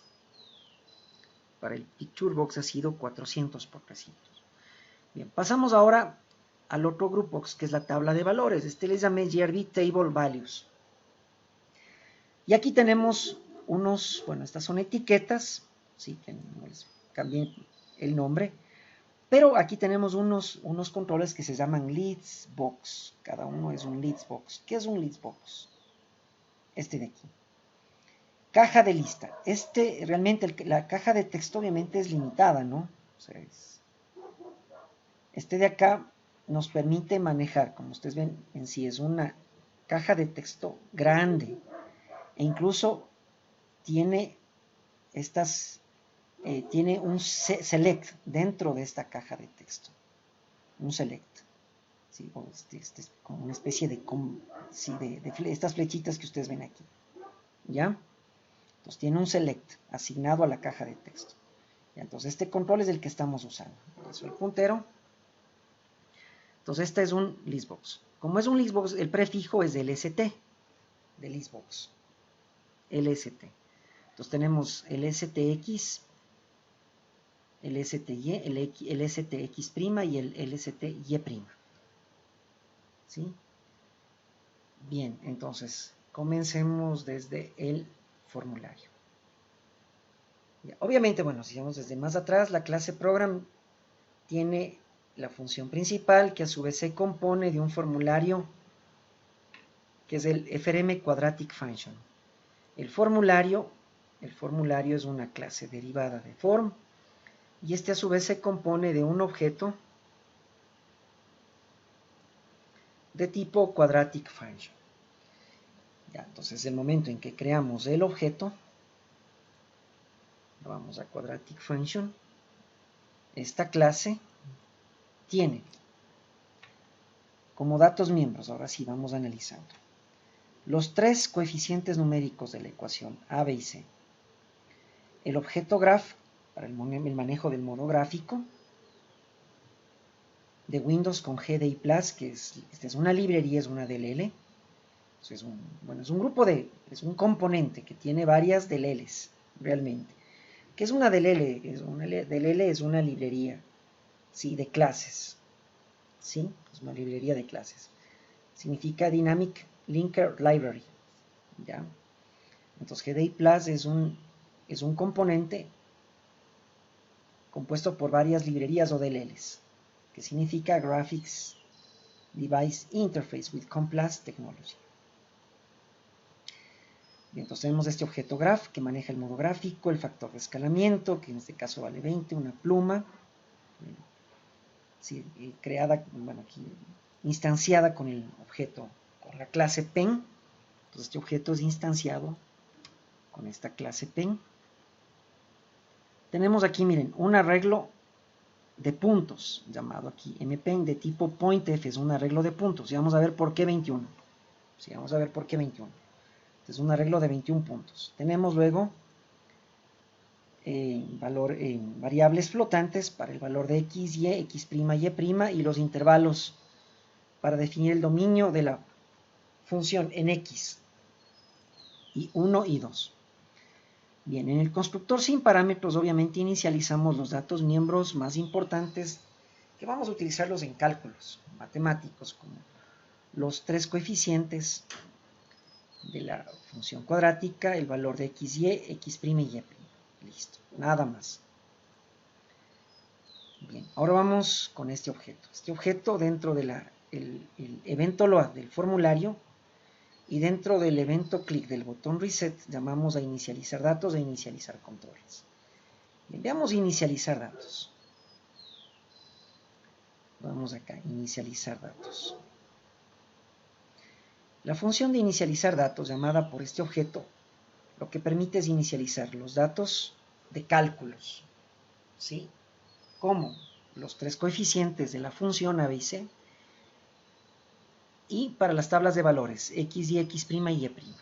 para el Picture Box ha sido 400 por 300. Bien, pasamos ahora al otro groupbox, que es la tabla de valores. Este les llamé GRB Table Values. Y aquí tenemos unos, bueno, estas son etiquetas, sí, que no les cambié el nombre, pero aquí tenemos unos controles que se llaman Leads Box. Cada uno es un Leads Box. ¿Qué es un Leads Box? Este de aquí. Caja de lista. Realmente la caja de texto obviamente es limitada, ¿no? O sea, este de acá nos permite manejar, como ustedes ven en sí, es una caja de texto grande. E incluso tiene tiene un select dentro de esta caja de texto. Un select. ¿Sí? Es como una especie de estas flechitas que ustedes ven aquí. ¿Ya? Entonces tiene un select asignado a la caja de texto. ¿Ya? Entonces este control es el que estamos usando. Eso el puntero. Entonces este es un listbox. Como es un listbox, el prefijo es del ST, de listbox. LST. Entonces tenemos el STX, el STY, el STX' y el STY'. ¿Sí? Bien, entonces comencemos desde el formulario. Ya, obviamente, bueno, si vamos desde más atrás, la clase program tiene la función principal, que a su vez se compone de un formulario que es el FRM Quadratic Function. El formulario es una clase derivada de form, y este a su vez se compone de un objeto de tipo Quadratic Function. Ya, entonces el momento en que creamos el objeto, vamos a Quadratic Function, esta clase tiene como datos miembros, ahora sí vamos analizando, los tres coeficientes numéricos de la ecuación A, B y C. el objeto graph para el manejo del modo gráfico de Windows con GDI Plus, que es una librería, es una DLL. Es un componente que tiene varias DLLs, realmente. ¿Qué es una DLL? DLL es una librería, ¿sí? De clases, ¿sí? Es una librería de clases. Significa Dynamic Linker Library, ¿ya? Entonces GDI Plus es un componente compuesto por varias librerías o DLLs, que significa Graphics Device Interface with Complex Technology. Bien, entonces tenemos este objeto graph que maneja el modo gráfico, el factor de escalamiento, que en este caso vale 20, una pluma, sí, creada, bueno, aquí instanciada con el objeto, con la clase pen. Entonces este objeto es instanciado con esta clase pen. Tenemos aquí, miren, un arreglo de puntos, llamado aquí mpen de tipo pointf, es un arreglo de puntos. Y vamos a ver por qué 21. Sí, vamos a ver por qu'é 21. Es un arreglo de 21 puntos. Tenemos luego variables flotantes para el valor de x, y, x', y', y los intervalos para definir el dominio de la función en x, y 1 y 2. Bien, en el constructor sin parámetros obviamente inicializamos los datos miembros más importantes que vamos a utilizarlos en cálculos matemáticos, como los tres coeficientes de la función cuadrática, el valor de x, y, x', y y'. Listo, nada más. Bien, ahora vamos con este objeto. Este objeto dentro del evento LOAD del formulario y dentro del evento clic del botón reset llamamos a inicializar datos e inicializar controles. Bien, veamos inicializar datos. Vamos acá, inicializar datos. La función de inicializar datos llamada por este objeto lo que permite es inicializar los datos de cálculos, ¿sí? Como los tres coeficientes de la función a, b y c, y para las tablas de valores x, y, x', y y'.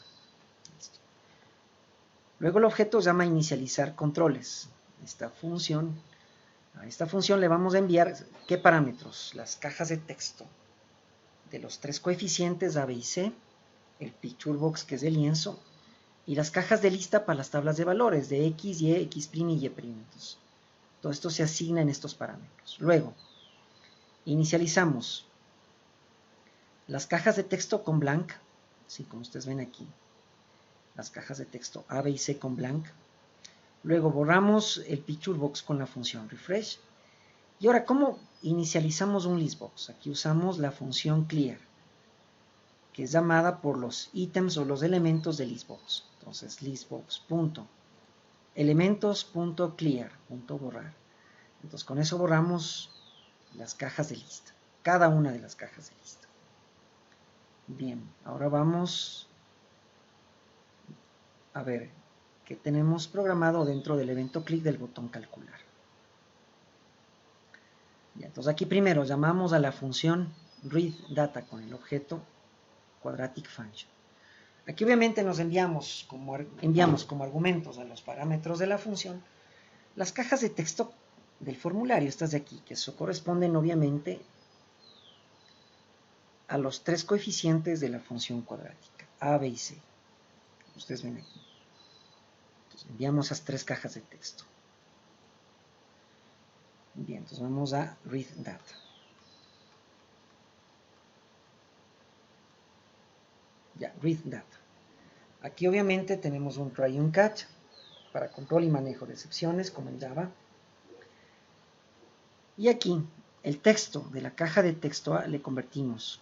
Luego el objeto se llama inicializar controles. A esta función le vamos a enviar ¿qué parámetros? Las cajas de texto de los tres coeficientes a, b y c, el picture box que es el lienzo, y las cajas de lista para las tablas de valores de x, y, x', y y'. Entonces, todo esto se asigna en estos parámetros. Luego, inicializamos las cajas de texto con blank, así como ustedes ven aquí, las cajas de texto A, B y C con blank. Luego borramos el picture box con la función refresh. Y ahora, ¿cómo inicializamos un listbox? Aquí usamos la función clear, que es llamada por los ítems o los elementos del listbox. Entonces, listbox.elementos.clear.borrar. Entonces, con eso borramos las cajas de lista, cada una de las cajas de lista. Bien, ahora vamos a ver qué tenemos programado dentro del evento clic del botón calcular. Bien, entonces aquí primero llamamos a la función readData con el objeto quadratic function. Aquí obviamente nos enviamos como argumentos a los parámetros de la función las cajas de texto del formulario, estas de aquí, que eso corresponden obviamente a los tres coeficientes de la función cuadrática, a, b y c. Ustedes ven aquí. Entonces, enviamos esas tres cajas de texto. Bien, entonces vamos a readData. Ya, readData. Aquí obviamente tenemos un try y un catch para control y manejo de excepciones, como en Java. Y aquí, el texto de la caja de texto A le convertimos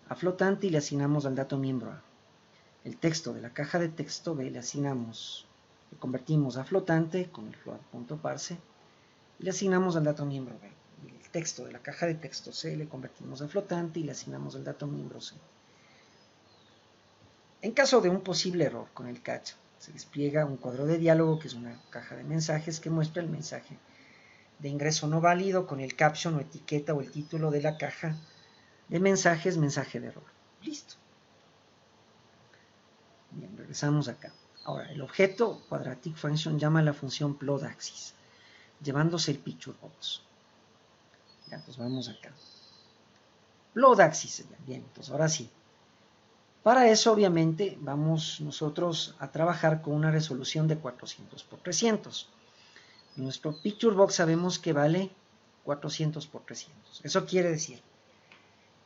a flotante y le asignamos al dato miembro A. El texto de la caja de texto B le convertimos a flotante con el float.parse y le asignamos al dato miembro B. Y el texto de la caja de texto C le convertimos a flotante y le asignamos al dato miembro C. En caso de un posible error con el catch, se despliega un cuadro de diálogo que es una caja de mensajes que muestra el mensaje de ingreso no válido con el caption o etiqueta o el título de la caja de mensajes, mensaje de error. Listo. Bien, regresamos acá. Ahora, el objeto quadratic function llama a la función plot axis, llevándose el picture box. Ya, entonces vamos acá. Plot axis, bien, entonces ahora sí. Para eso, obviamente, vamos nosotros a trabajar con una resolución de 400 por 300. Nuestro picture box sabemos que vale 400 por 300. Eso quiere decir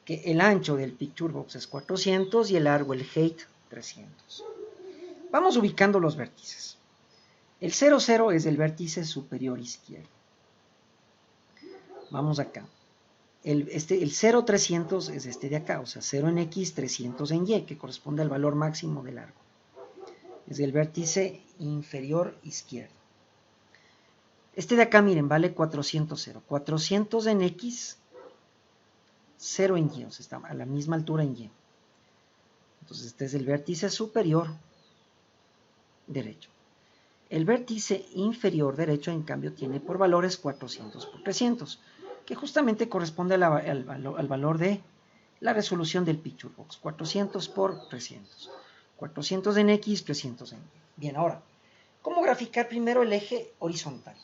que el ancho del picture box es 400 y el largo, el height, 300. Vamos ubicando los vértices. El 0, 0 es el vértice superior izquierdo. Vamos acá. El 0, 300 es este de acá, o sea, 0 en X, 300 en Y, que corresponde al valor máximo de largo. Es el vértice inferior izquierdo. Este de acá, miren, vale 400, 0. 400 en X, 0 en Y, o sea, está a la misma altura en Y. Entonces, este es el vértice superior derecho. El vértice inferior derecho, en cambio, tiene por valores 400 por 300, que justamente corresponde al valor de la resolución del picture box. 400 por 300. 400 en X, 300 en Y. Bien, ahora, ¿cómo graficar primero el eje horizontal?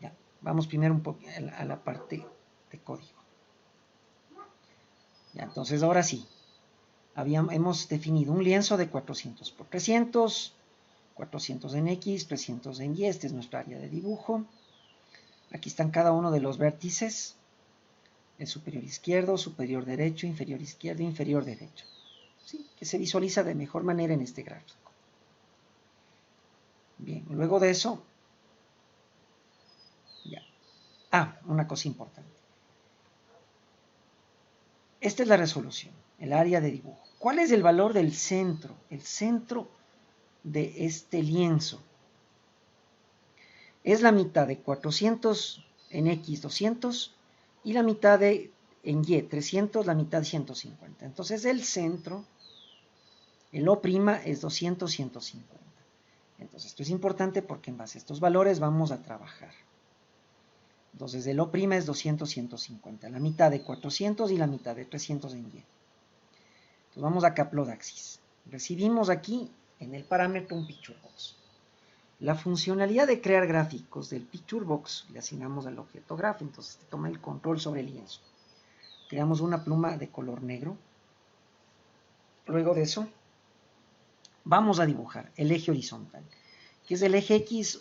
Ya, vamos primero un poco a la parte de código. Ya, entonces ahora sí. Hemos definido un lienzo de 400 por 300, 400 en X, 300 en Y. Este es nuestra área de dibujo. Aquí están cada uno de los vértices. El superior izquierdo, superior derecho, inferior izquierdo, inferior derecho. ¿Sí? Que se visualiza de mejor manera en este gráfico. Bien, luego de eso, ya. Una cosa importante. Esta es la resolución, el área de dibujo. ¿Cuál es el valor del centro? El centro de este lienzo es la mitad de 400 en X, 200, y la mitad en Y, 300, la mitad 150. Entonces el centro, el O' es 200, 150. Entonces esto es importante porque en base a estos valores vamos a trabajar. Entonces el O' es 200, 150, la mitad de 400 y la mitad de 300 en Y. Entonces vamos acá a plot axis. Recibimos aquí en el parámetro un picture box. La funcionalidad de crear gráficos del picture box le asignamos al objeto graph, entonces toma el control sobre el lienzo. Creamos una pluma de color negro. Luego de eso, vamos a dibujar el eje horizontal, que es el eje X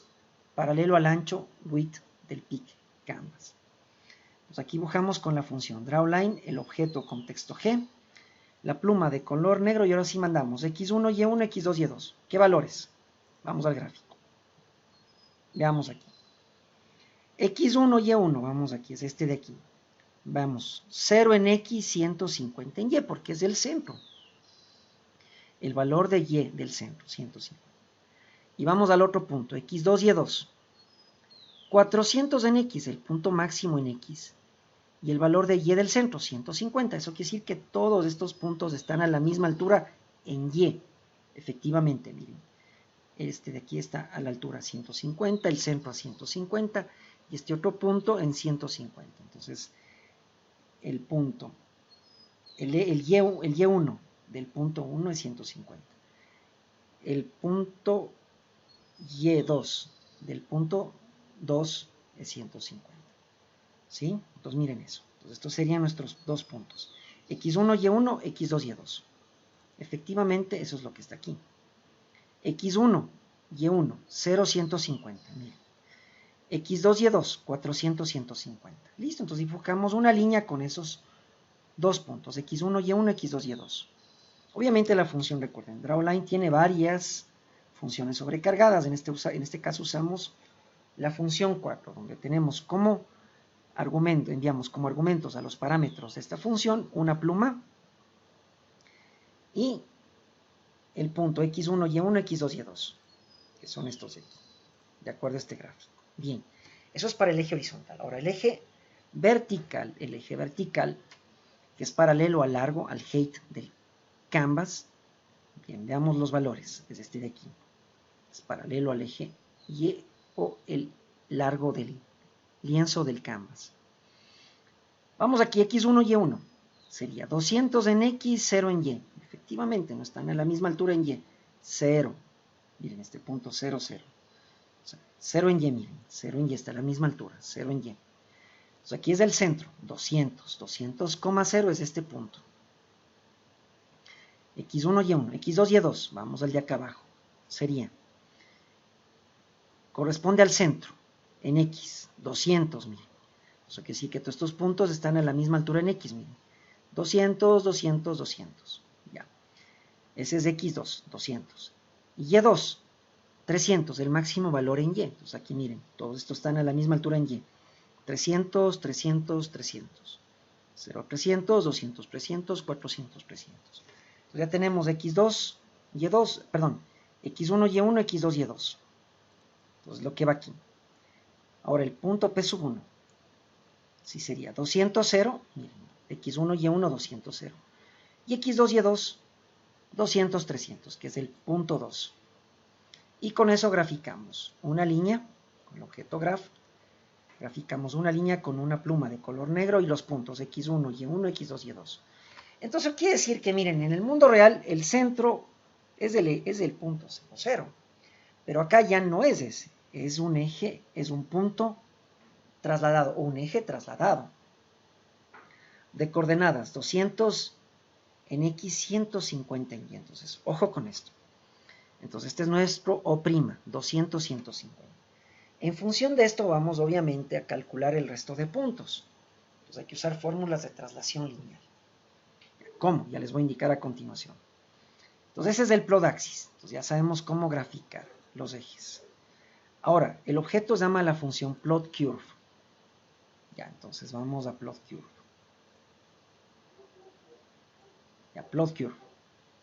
paralelo al ancho width del pic canvas. Entonces aquí dibujamos con la función drawLine el objeto con texto G, la pluma de color negro, y ahora sí mandamos X1, Y1, X2, Y2. ¿Qué valores? Vamos al gráfico. Veamos aquí. X1, Y1, vamos aquí, es este de aquí. Vamos, 0 en X, 150 en Y, porque es del centro. El valor de Y del centro, 150. Y vamos al otro punto, X2, Y2. 400 en X, el punto máximo en X. Y el valor de Y del centro, 150. Eso quiere decir que todos estos puntos están a la misma altura en Y. Efectivamente, miren. Este de aquí está a la altura 150, el centro a 150 y este otro punto en 150. Entonces, el punto, el Y1 del punto 1 es 150. El punto Y2 del punto 2 es 150. ¿Sí? Entonces, miren eso. Entonces, estos serían nuestros dos puntos. X1, Y1, X2, Y2. Efectivamente, eso es lo que está aquí. X1, Y1, 0, 150. Miren. X2, Y2, 400, 150. Listo, entonces dibujamos una línea con esos dos puntos. X1, Y1, X2, Y2. Obviamente la función, recuerden, drawLine tiene varias funciones sobrecargadas. En este caso usamos la función 4, donde tenemos como argumento, enviamos como argumentos a los parámetros de esta función una pluma y el punto X1, Y1, X2, Y2, que son estos de aquí, de acuerdo a este gráfico. Bien, eso es para el eje horizontal. Ahora, el eje vertical, que es paralelo al largo, al height del canvas. Bien, veamos los valores, es este de aquí. Es paralelo al eje Y o el largo del lienzo del canvas. Vamos aquí, X1, Y1. Sería 200 en X, 0 en Y. Efectivamente, no están a la misma altura en Y. 0. Miren, este punto 0, 0. O sea, 0 en Y, miren, 0 en Y está a la misma altura, 0 en Y. Entonces aquí es el centro, 200, 200,0 es este punto. X1, Y1, X2, Y2, vamos al de acá abajo, sería, corresponde al centro, en X, 200, miren. Eso quiere decir que todos estos puntos están a la misma altura en X, miren. 200, 200, 200, ya. Ese es X2, 200. Y Y2, 300, el máximo valor en Y. Entonces aquí miren, todos estos están a la misma altura en Y. 300, 300, 300. 0, 300, 200, 300, 400, 300. Entonces ya tenemos X2, Y2, perdón, X1, Y1, X2, Y2. Entonces lo que va aquí. Ahora el punto P sub 1. Sí sería 200, 0, miren, X1, Y1, 200, 0. Y X2, Y2, 200, 300, que es el punto 2. Y con eso graficamos una línea, con el objeto graph, graficamos una línea con una pluma de color negro y los puntos X1, Y1, X2, Y2. Entonces quiere decir que, miren, en el mundo real el centro es el punto 0, 0. Pero acá ya no es ese, es un eje, es un punto trasladado, o un eje trasladado, de coordenadas 200 en X, 150 en Y. Entonces, ojo con esto. Entonces, este es nuestro O', 200, 150. En función de esto vamos, obviamente, a calcular el resto de puntos. Entonces, hay que usar fórmulas de traslación lineal. ¿Cómo? Ya les voy a indicar a continuación. Entonces, ese es el plot axis. Entonces, ya sabemos cómo graficar los ejes. Ahora, el objeto se llama la función plot curve. Ya, entonces vamos a plot curve. Ya, plot curve.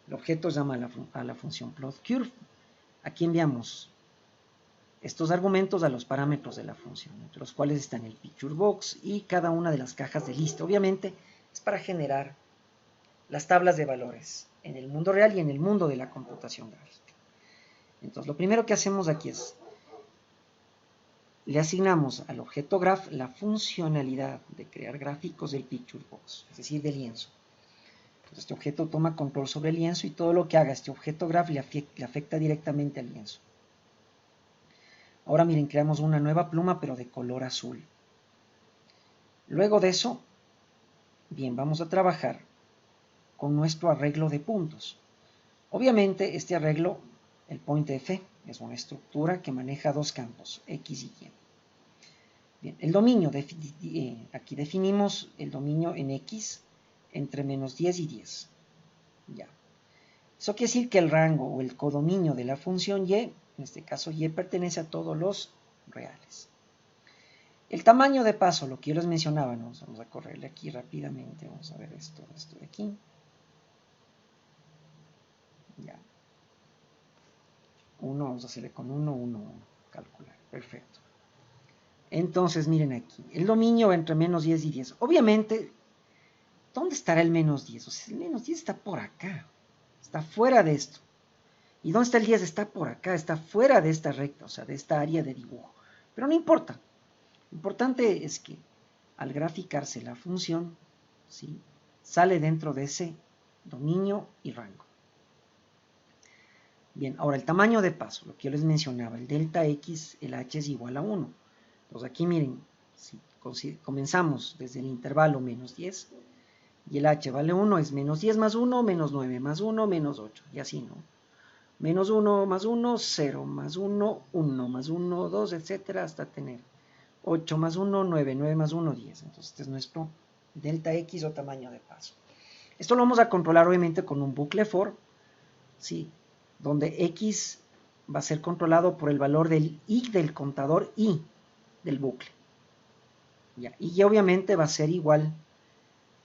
El objeto se llama a la función plot curve. Aquí enviamos estos argumentos a los parámetros de la función, entre los cuales están el picture box y cada una de las cajas de lista. Obviamente es para generar las tablas de valores en el mundo real y en el mundo de la computación gráfica. Entonces, lo primero que hacemos aquí es, le asignamos al objeto graph la funcionalidad de crear gráficos del picture box, es decir, del lienzo. Entonces, este objeto toma control sobre el lienzo y todo lo que haga este objeto graph le afecta directamente al lienzo. Ahora miren, creamos una nueva pluma pero de color azul. Luego de eso, bien, vamos a trabajar con nuestro arreglo de puntos. Obviamente este arreglo, el pointf, es una estructura que maneja dos campos, X y Y. Bien, el dominio, aquí definimos el dominio en X entre menos 10 y 10. Ya. Eso quiere decir que el rango o el codominio de la función Y, en este caso Y, pertenece a todos los reales. El tamaño de paso, lo que yo les mencionaba, ¿no? Vamos a correrle aquí rápidamente, vamos a ver esto de aquí. Ya. 1, vamos a hacerle con 1, 1, 1, calcular, perfecto. Entonces, miren aquí, el dominio entre menos 10 y 10. Obviamente, ¿dónde estará el menos 10? O sea, el menos 10 está por acá, está fuera de esto. ¿Y dónde está el 10? Está por acá, está fuera de esta recta, o sea, de esta área de dibujo. Pero no importa. Lo importante es que al graficarse la función, ¿sí?, sale dentro de ese dominio y rango. Bien, ahora el tamaño de paso, lo que yo les mencionaba, el delta X, el H es igual a 1. Entonces aquí miren, si comenzamos desde el intervalo menos 10, y el H vale 1, es menos 10 más 1, menos 9 más 1, menos 8, y así, ¿no? Menos 1 más 1, 0 más 1, 1 más 1, 2, etcétera, hasta tener 8 más 1, 9, 9 más 1, 10. Entonces este es nuestro delta X o tamaño de paso. Esto lo vamos a controlar obviamente con un bucle for, ¿sí?, donde X va a ser controlado por el valor del I del contador I del bucle. Ya, y obviamente va a ser igual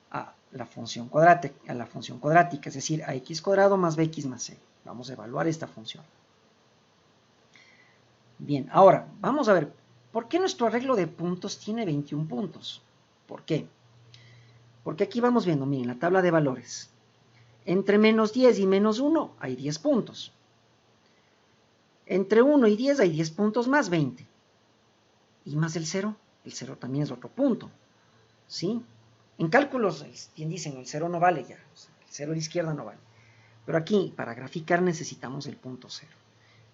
a la función cuadrática, es decir, a x cuadrado más bx más c. Vamos a evaluar esta función. Bien, ahora vamos a ver, ¿por qué nuestro arreglo de puntos tiene 21 puntos? ¿Por qué? Porque aquí vamos viendo, miren, la tabla de valores. Entre menos 10 y menos 1 hay 10 puntos. Entre 1 y 10 hay 10 puntos más 20. Y más el 0 también es otro punto. ¿Sí? En cálculos, bien dicen, el 0 no vale ya. O sea, el 0 a la izquierda no vale. Pero aquí, para graficar, necesitamos el punto 0.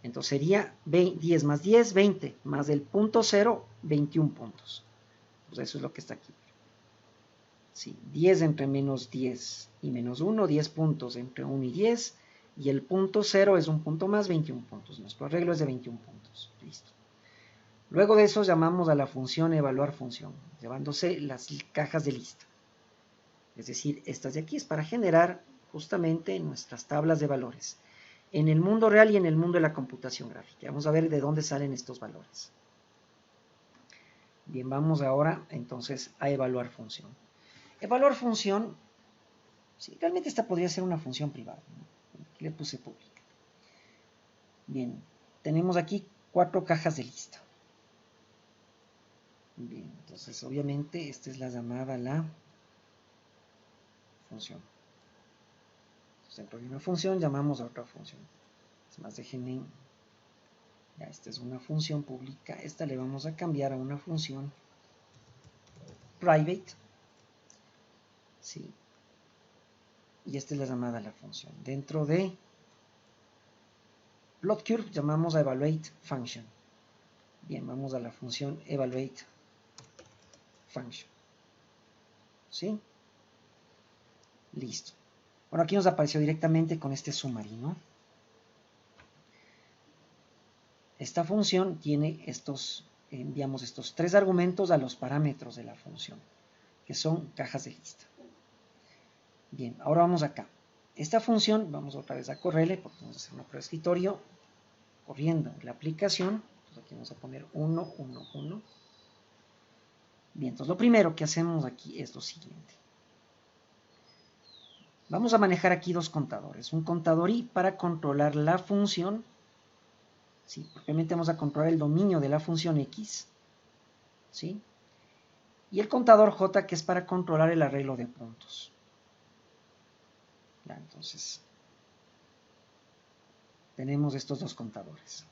Entonces sería 10 más 10, 20, más el punto 0, 21 puntos. Pues eso es lo que está aquí. Sí, 10 entre menos 10 y menos 1, 10 puntos entre 1 y 10, y el punto 0 es un punto más, 21 puntos. Nuestro arreglo es de 21 puntos. Listo. Luego de eso llamamos a la función evaluar función, llevándose las cajas de lista. Es decir, estas de aquí es para generar justamente nuestras tablas de valores en el mundo real y en el mundo de la computación gráfica. Vamos a ver de dónde salen estos valores. Bien, vamos ahora entonces a evaluar función. Evaluar función, sí, realmente esta podría ser una función privada, ¿no? Aquí le puse pública. Bien, tenemos aquí 4 cajas de lista. Bien, entonces obviamente esta es la llamada la función. Entonces, dentro de una función llamamos a otra función. Es más, déjenme, ya, esta es una función pública, esta le vamos a cambiar a una función private, ¿sí? Y esta es la llamada a la función. Dentro de plot curve llamamos a evaluate function. Bien, vamos a la función evaluate function. ¿Sí? Listo. Bueno, aquí nos apareció directamente con este summary, ¿no? Esta función tiene enviamos estos 3 argumentos a los parámetros de la función, que son cajas de lista. Bien, ahora vamos acá. Esta función, vamos otra vez a correrle, porque vamos a hacer una prueba de escritorio, corriendo la aplicación. Entonces aquí vamos a poner 1, 1, 1. Bien, entonces lo primero que hacemos aquí es lo siguiente. Vamos a manejar aquí 2 contadores. Un contador i para controlar la función. Sí, propiamente vamos a controlar el dominio de la función x. ¿Sí? Y el contador j, que es para controlar el arreglo de puntos. Ya, entonces, tenemos estos 2 contadores.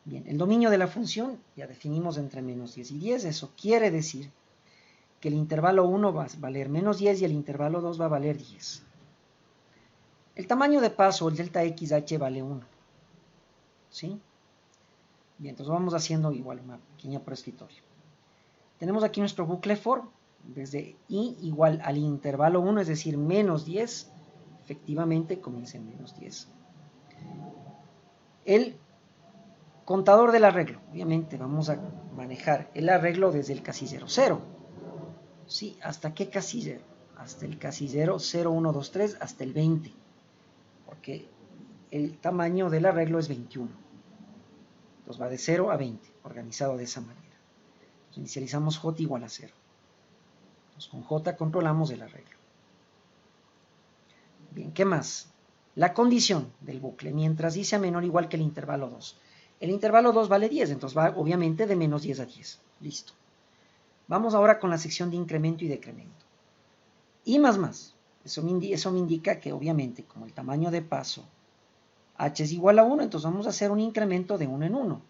Bien, el dominio de la función ya definimos entre menos 10 y 10. Eso quiere decir que el intervalo 1 va a valer menos 10 y el intervalo 2 va a valer 10. El tamaño de paso, el delta xh, vale 1. ¿Sí? Bien, entonces vamos haciendo igual una pequeña por escritorio. Tenemos aquí nuestro bucle for, desde i igual al intervalo 1, es decir, menos 10, efectivamente comienza en menos 10. El contador del arreglo, obviamente vamos a manejar el arreglo desde el casillero 0. ¿Sí? ¿Hasta qué casillero? Hasta el casillero 0, 1, 2, 3, hasta el 20. Porque el tamaño del arreglo es 21. Entonces va de 0 a 20, organizado de esa manera. Entonces inicializamos j igual a 0. Entonces con j controlamos el arreglo. Bien, ¿qué más? La condición del bucle, mientras i sea menor o igual que el intervalo 2. El intervalo 2 vale 10, entonces va obviamente de menos 10 a 10. Listo. Vamos ahora con la sección de incremento y decremento. I más. Eso me indica que obviamente como el tamaño de paso h es igual a 1, entonces vamos a hacer un incremento de 1 en 1.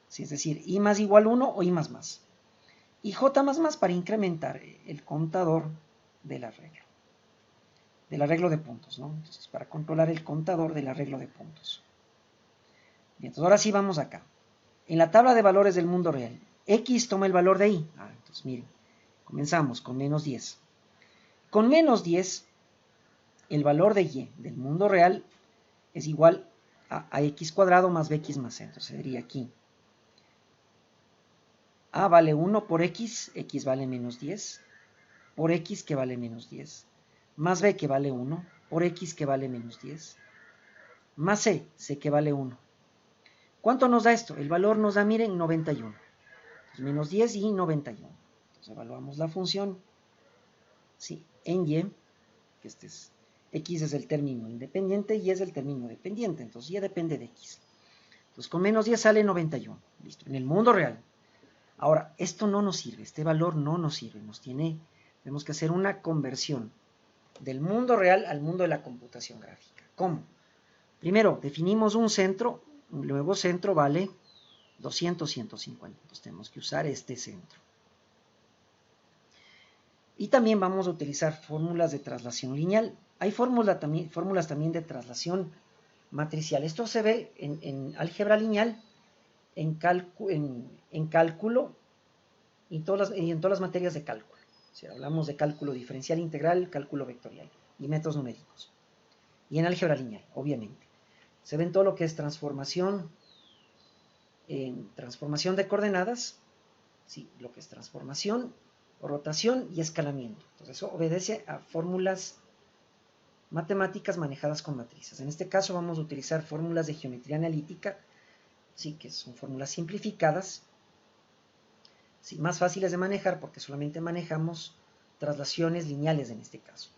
¿Sí? Es decir, i más igual 1 o i más. Y j más para incrementar el contador del arreglo de puntos, ¿no? Entonces, para controlar el contador del arreglo de puntos. Bien, entonces ahora sí vamos acá. En la tabla de valores del mundo real, x toma el valor de y. Entonces miren, comenzamos con menos 10. Con menos 10, el valor de y del mundo real es igual a x cuadrado más bx más c. Entonces sería aquí. A vale 1 por x vale menos 10, por x que vale menos 10, más b que vale 1, por x que vale menos 10, más c que vale 1. ¿Cuánto nos da esto? El valor nos da, miren, 91. Entonces, menos 10 y 91. Entonces evaluamos la función. Sí, en y, que este es, x es el término independiente y es el término dependiente. Entonces y depende de x. Entonces con menos 10 sale 91. Listo, en el mundo real. Ahora, esto no nos sirve, este valor no nos sirve. Tenemos que hacer una conversión del mundo real al mundo de la computación gráfica. ¿Cómo? Primero, definimos un centro. Un nuevo centro vale 200, 150. Entonces tenemos que usar este centro. Y también vamos a utilizar fórmulas de traslación lineal. Hay fórmulas también de traslación matricial. Esto se ve en álgebra lineal, en cálculo y en todas las materias de cálculo. Si hablamos de cálculo diferencial integral, cálculo vectorial y métodos numéricos. Y en álgebra lineal, obviamente. Se ve en todo lo que es transformación de coordenadas, sí, lo que es transformación, rotación y escalamiento. Entonces eso obedece a fórmulas matemáticas manejadas con matrices. En este caso vamos a utilizar fórmulas de geometría analítica, sí, que son fórmulas simplificadas, sí, más fáciles de manejar porque solamente manejamos traslaciones lineales en este caso.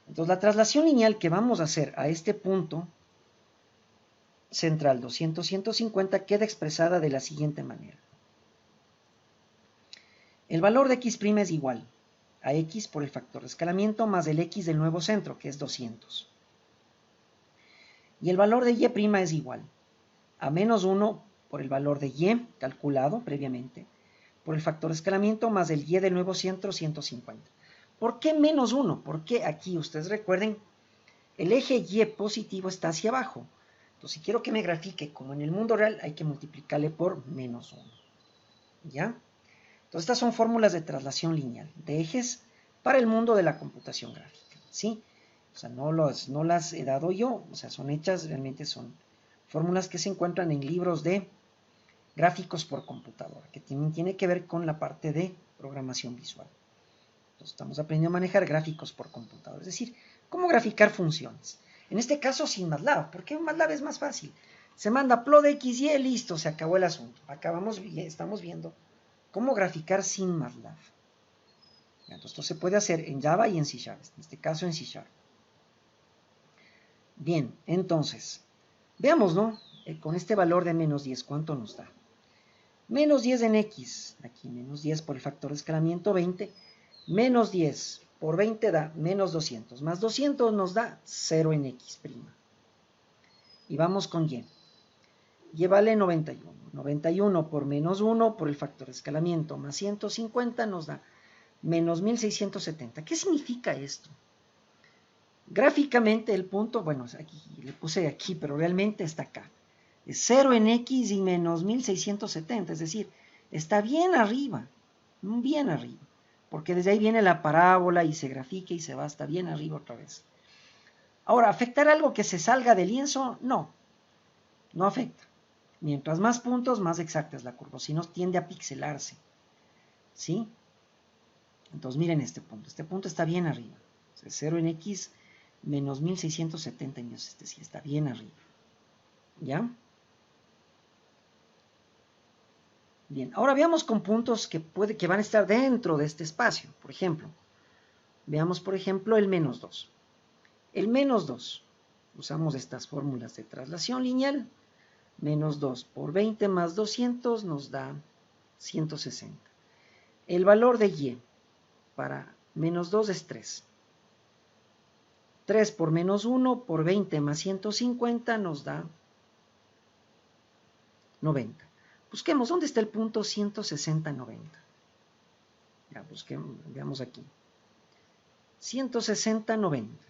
Entonces la traslación lineal que vamos a hacer a este punto central 200, 150 queda expresada de la siguiente manera. El valor de x' es igual a x por el factor de escalamiento más el x del nuevo centro, que es 200. Y el valor de y' es igual a menos 1 por el valor de y, calculado previamente, por el factor de escalamiento más el y del nuevo centro, 150. ¿Por qué menos 1? Porque aquí, ustedes recuerden, el eje y positivo está hacia abajo. Entonces, si quiero que me grafique como en el mundo real, hay que multiplicarle por menos 1. ¿Ya? Entonces, estas son fórmulas de traslación lineal de ejes para el mundo de la computación gráfica, ¿sí? O sea, no las he dado yo, o sea, son hechas, realmente son fórmulas que se encuentran en libros de gráficos por computadora, que tiene que ver con la parte de programación visual. Entonces, estamos aprendiendo a manejar gráficos por computadora, es decir, cómo graficar funciones. En este caso, sin MATLAB, porque MATLAB es más fácil. Se manda plot x, y, listo, se acabó el asunto. Acá estamos viendo cómo graficar sin MATLAB. Entonces, esto se puede hacer en Java y en C#, en este caso en C#. Bien, entonces, veamos, ¿no? Con este valor de menos 10, ¿cuánto nos da? Menos 10 en x, aquí menos 10 por el factor de escalamiento 20, menos 10 por 20 da menos 200, más 200 nos da 0 en x'. Y vamos con y. Y vale 91. 91 por menos 1 por el factor de escalamiento más 150 nos da menos 1670. ¿Qué significa esto? Gráficamente el punto, bueno, aquí le puse aquí, pero realmente está acá. Es 0 en x y menos 1670, es decir, está bien arriba, porque desde ahí viene la parábola y se grafica y se va hasta bien arriba otra vez. Ahora, ¿afectar algo que se salga del lienzo? No, no afecta. Mientras más puntos, más exacta es la curva, si no tiende a pixelarse, ¿sí? Entonces miren este punto está bien arriba, o sea, 0 en x menos 1670, este sí está bien arriba, ¿ya? Bien, ahora veamos con puntos que van a estar dentro de este espacio. Por ejemplo, veamos por ejemplo el menos 2. El menos 2, usamos estas fórmulas de traslación lineal. Menos 2 por 20 más 200 nos da 160. El valor de y para menos 2 es 3. 3 por menos 1 por 20 más 150 nos da 90. Busquemos, ¿dónde está el punto 160, 90? Ya, busquemos, veamos aquí. 160, 90.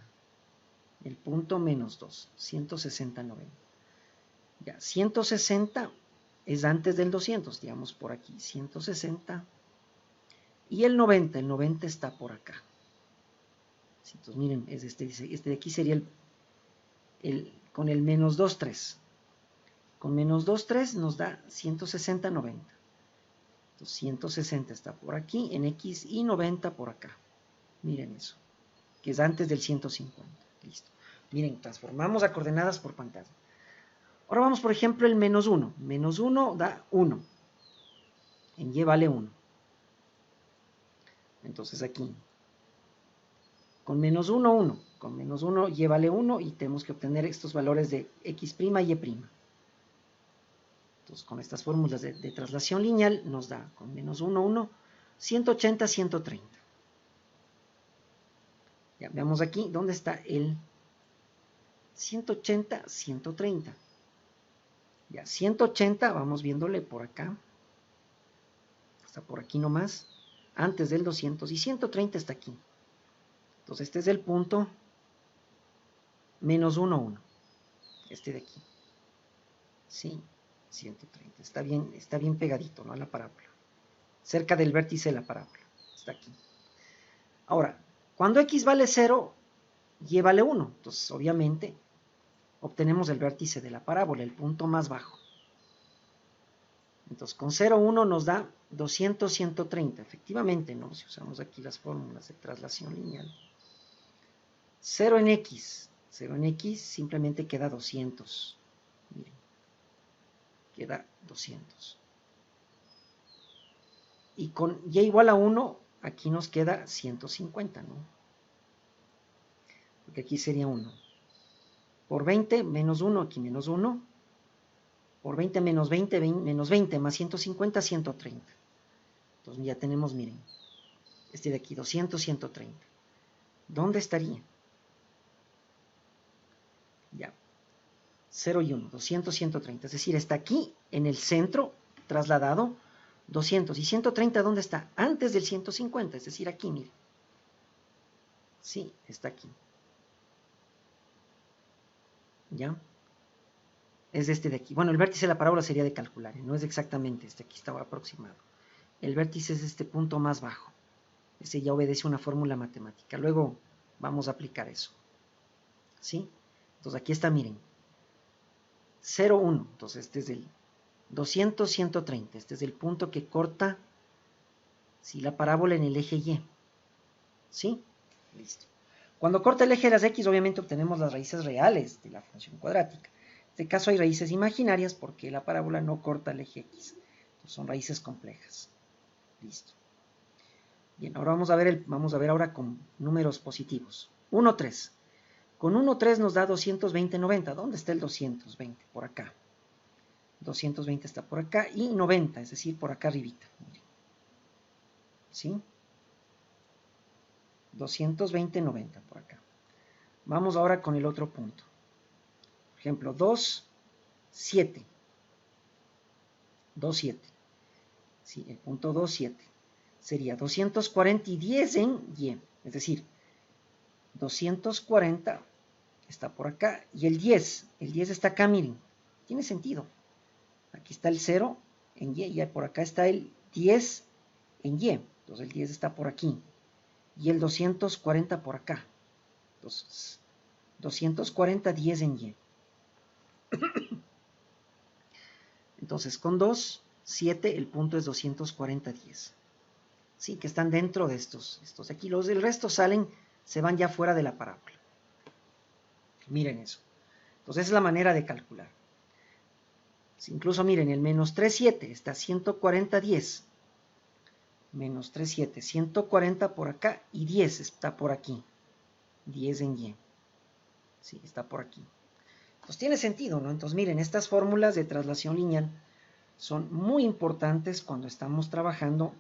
El punto menos 2, 160, 90. Ya, 160 es antes del 200, digamos por aquí, 160. Y el 90 está por acá. Entonces miren, este de aquí sería con el menos 2, 3. Con menos 2, 3 nos da 160, 90. Entonces 160 está por aquí en x y 90 por acá. Miren eso, que es antes del 150. Listo. Miren, transformamos a coordenadas por pantalla. Ahora vamos, por ejemplo, el menos 1. Menos 1 da 1. En y vale 1. Entonces aquí, con menos 1, 1. Con menos 1, y vale 1 y tenemos que obtener estos valores de x' y y'. Entonces, con estas fórmulas de traslación lineal nos da con menos 1, 1, 180, 130. Ya, veamos aquí, ¿dónde está el 180, 130? Ya, 180, vamos viéndole por acá. Está por aquí nomás, antes del 200, y 130 está aquí. Entonces, este es el punto menos 1, 1. Este de aquí. Sí, 130. Está bien pegadito, ¿no? A la parábola. Cerca del vértice de la parábola. Está aquí. Ahora, cuando x vale 0, y vale 1. Entonces, obviamente, obtenemos el vértice de la parábola, el punto más bajo. Entonces, con 0, 1 nos da 200, 130. Efectivamente, ¿no? Si usamos aquí las fórmulas de traslación lineal. 0 en x. 0 en x simplemente queda 200. Miren. Queda 200. Y con y igual a 1, aquí nos queda 150, ¿no? Porque aquí sería 1. Por 20, menos 1, aquí menos 1. Por 20 menos 20, menos 20, más 150, 130. Entonces ya tenemos, miren, este de aquí, 200, 130. ¿Dónde estaría? Ya, 0 y 1, 200, 130. Es decir, está aquí, en el centro, trasladado, 200. ¿Y 130 dónde está? Antes del 150, es decir, aquí, miren. Sí, está aquí. ¿Ya? Es este de aquí. Bueno, el vértice de la parábola sería de calcular, no es exactamente este, aquí estaba aproximado. El vértice es este punto más bajo. Ese ya obedece una fórmula matemática. Luego vamos a aplicar eso. ¿Sí? Entonces aquí está, miren. 0, 1. Entonces este es el 200, 130. Este es el punto que corta la parábola en el eje Y. ¿Sí? Listo. Cuando corta el eje de las X, obviamente obtenemos las raíces reales de la función cuadrática. En este caso hay raíces imaginarias porque la parábola no corta el eje X. Entonces son raíces complejas. Listo. Bien, ahora vamos a ver ahora con números positivos. 1, 3. Con 1, 3 nos da 220, 90. ¿Dónde está el 220? Por acá. 220 está por acá y 90, es decir, por acá arribita. Miren. ¿Sí? 220, 90 por acá. Vamos ahora con el otro punto. Por ejemplo, 2, 7. 2, 7. Sí, el punto 2, 7. Sería 240 y 10 en Y. Es decir, 240 está por acá y el 10 está acá, miren. Tiene sentido. Aquí está el 0 en Y por acá está el 10 en Y. Entonces el 10 está por aquí. Y el 240 por acá. Entonces, 240, 10 en Y. Entonces, con 2, 7, el punto es 240, 10. Sí, que están dentro de estos de aquí. Los del resto se van ya fuera de la parábola. Miren eso. Entonces, esa es la manera de calcular. Incluso miren, el menos 3, 7 está 140, 10. Menos 3, 7, 140 por acá y 10 está por aquí. 10 en Y. Sí, está por aquí. Pues tiene sentido, ¿no? Entonces miren, estas fórmulas de traslación lineal son muy importantes cuando estamos trabajando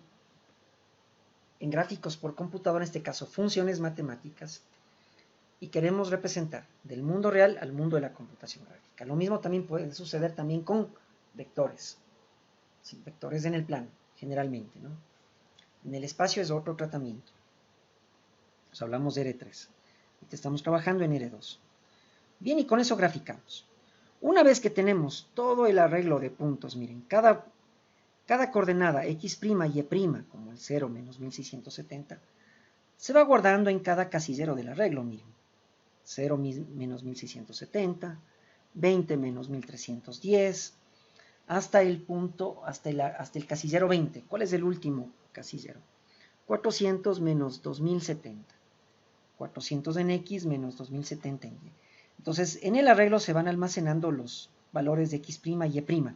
en gráficos por computadora, en este caso funciones matemáticas, y queremos representar del mundo real al mundo de la computación gráfica. Lo mismo también puede suceder también con vectores. Sí, vectores en el plano, generalmente, ¿no? En el espacio es otro tratamiento. Pues hablamos de R3. Ahorita estamos trabajando en R2. Bien, y con eso graficamos. Una vez que tenemos todo el arreglo de puntos, miren, cada coordenada x' y y', como el 0 menos 1670, se va guardando en cada casillero del arreglo, miren. 0 menos 1670, 20 menos 1310, hasta el punto, hasta el casillero 20. ¿Cuál es el último casillero? 400 menos 2070. 400 en x menos 2070 en y. Entonces, en el arreglo se van almacenando los valores de x' y y',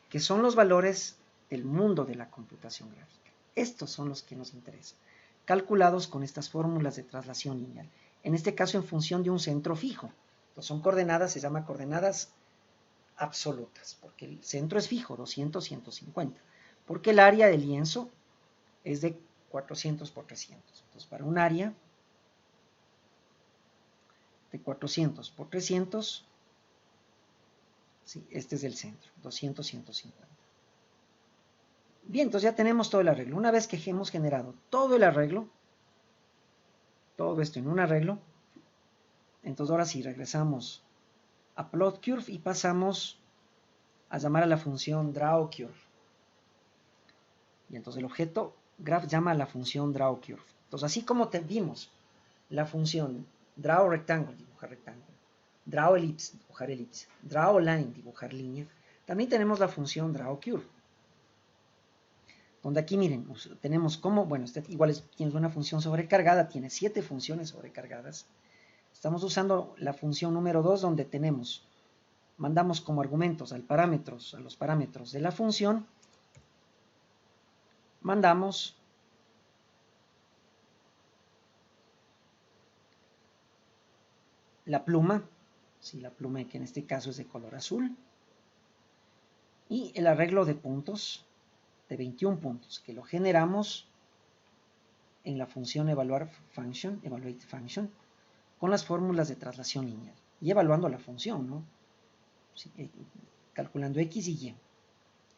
que son los valores del mundo de la computación gráfica. Estos son los que nos interesan, calculados con estas fórmulas de traslación lineal. En este caso, en función de un centro fijo. Entonces, son coordenadas, se llama coordenadas absolutas, porque el centro es fijo, 200, 150. Porque el área del lienzo es de 400 por 300. Entonces, para un área de 400 por 300, sí, este es el centro, 200, 150. Bien, entonces ya tenemos todo el arreglo. Una vez que hemos generado todo el arreglo, todo esto en un arreglo, Entonces ahora sí, regresamos a plot curve y pasamos a llamar a la función drawCurve. Y entonces el objeto graph llama a la función drawCurve. Entonces así como vimos la función drawRectangle, dibujar rectángulo, drawEllipse, dibujar elipse, drawLine, dibujar línea, también tenemos la función drawCurve. Donde aquí miren, tenemos como, bueno, igual tiene una función sobrecargada, tiene 7 funciones sobrecargadas. Estamos usando la función número 2 donde mandamos como argumentos a los parámetros de la función, mandamos la pluma, ¿sí? La pluma que en este caso es de color azul, y el arreglo de puntos de 21 puntos, que lo generamos en la función evaluate function, con las fórmulas de traslación lineal, y evaluando la función, ¿no? Sí, calculando x y y,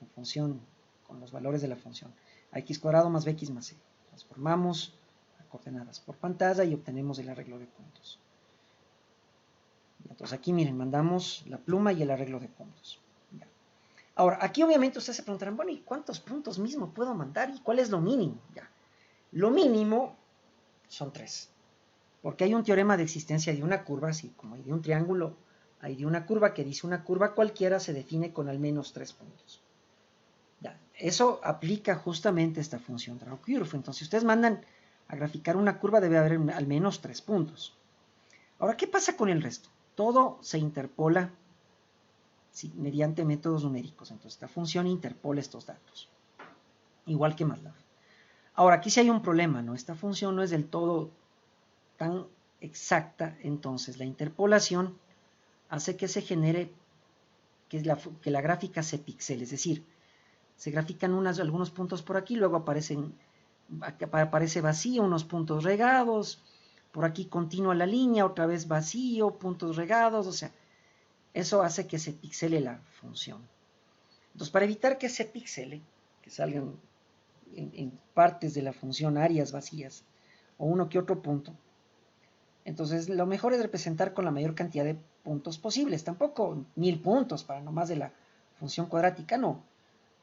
en función, con los valores de la función, ax cuadrado más bx más c. Transformamos a coordenadas por pantalla y obtenemos el arreglo de puntos. Entonces aquí miren, mandamos la pluma y el arreglo de puntos. Ya. Ahora, aquí obviamente ustedes se preguntarán, bueno, ¿y cuántos puntos mismo puedo mandar? ¿Y cuál es lo mínimo? Ya. Lo mínimo son 3. Porque hay un teorema de existencia de una curva, así como hay de un triángulo, hay de una curva que dice una curva cualquiera se define con al menos 3 puntos. Ya. Eso aplica justamente esta función drawCurve. Entonces, si ustedes mandan a graficar una curva, debe haber al menos 3 puntos. Ahora, ¿qué pasa con el resto? Todo se interpola, ¿sí?, mediante métodos numéricos. Entonces, esta función interpola estos datos, igual que MATLAB. Ahora, aquí sí hay un problema, ¿no? Esta función no es del todo tan exacta, entonces la interpolación hace que se genere, que la gráfica se pixele, es decir, se grafican algunos puntos por aquí, luego aparece vacío, unos puntos regados, por aquí continúa la línea, otra vez vacío, puntos regados, o sea, eso hace que se pixele la función. Entonces, para evitar que se pixele, que salgan en partes de la función áreas vacías, o uno que otro punto, entonces lo mejor es representar con la mayor cantidad de puntos posibles, tampoco 1000 puntos para nomás de la función cuadrática, no.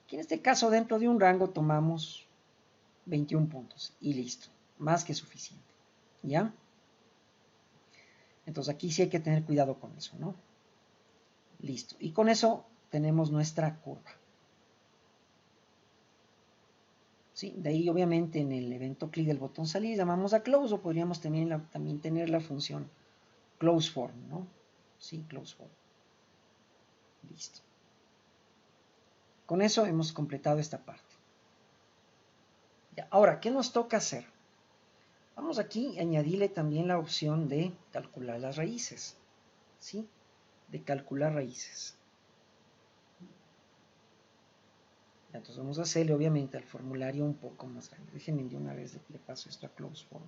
Aquí en este caso, dentro de un rango tomamos 21 puntos y listo, más que suficiente, ¿ya? Entonces aquí sí hay que tener cuidado con eso, ¿no? Listo, y con eso tenemos nuestra curva. ¿Sí? De ahí obviamente en el evento clic del botón salir llamamos a close, o podríamos también tener la función close form, ¿no? Sí, close form. Listo. Con eso hemos completado esta parte. Ya, ahora, ¿qué nos toca hacer? Vamos aquí a añadirle también la opción de calcular las raíces, ¿sí? De calcular raíces. Entonces vamos a hacerle obviamente al formulario un poco más grande. Déjenme de una vez le paso esto a close form.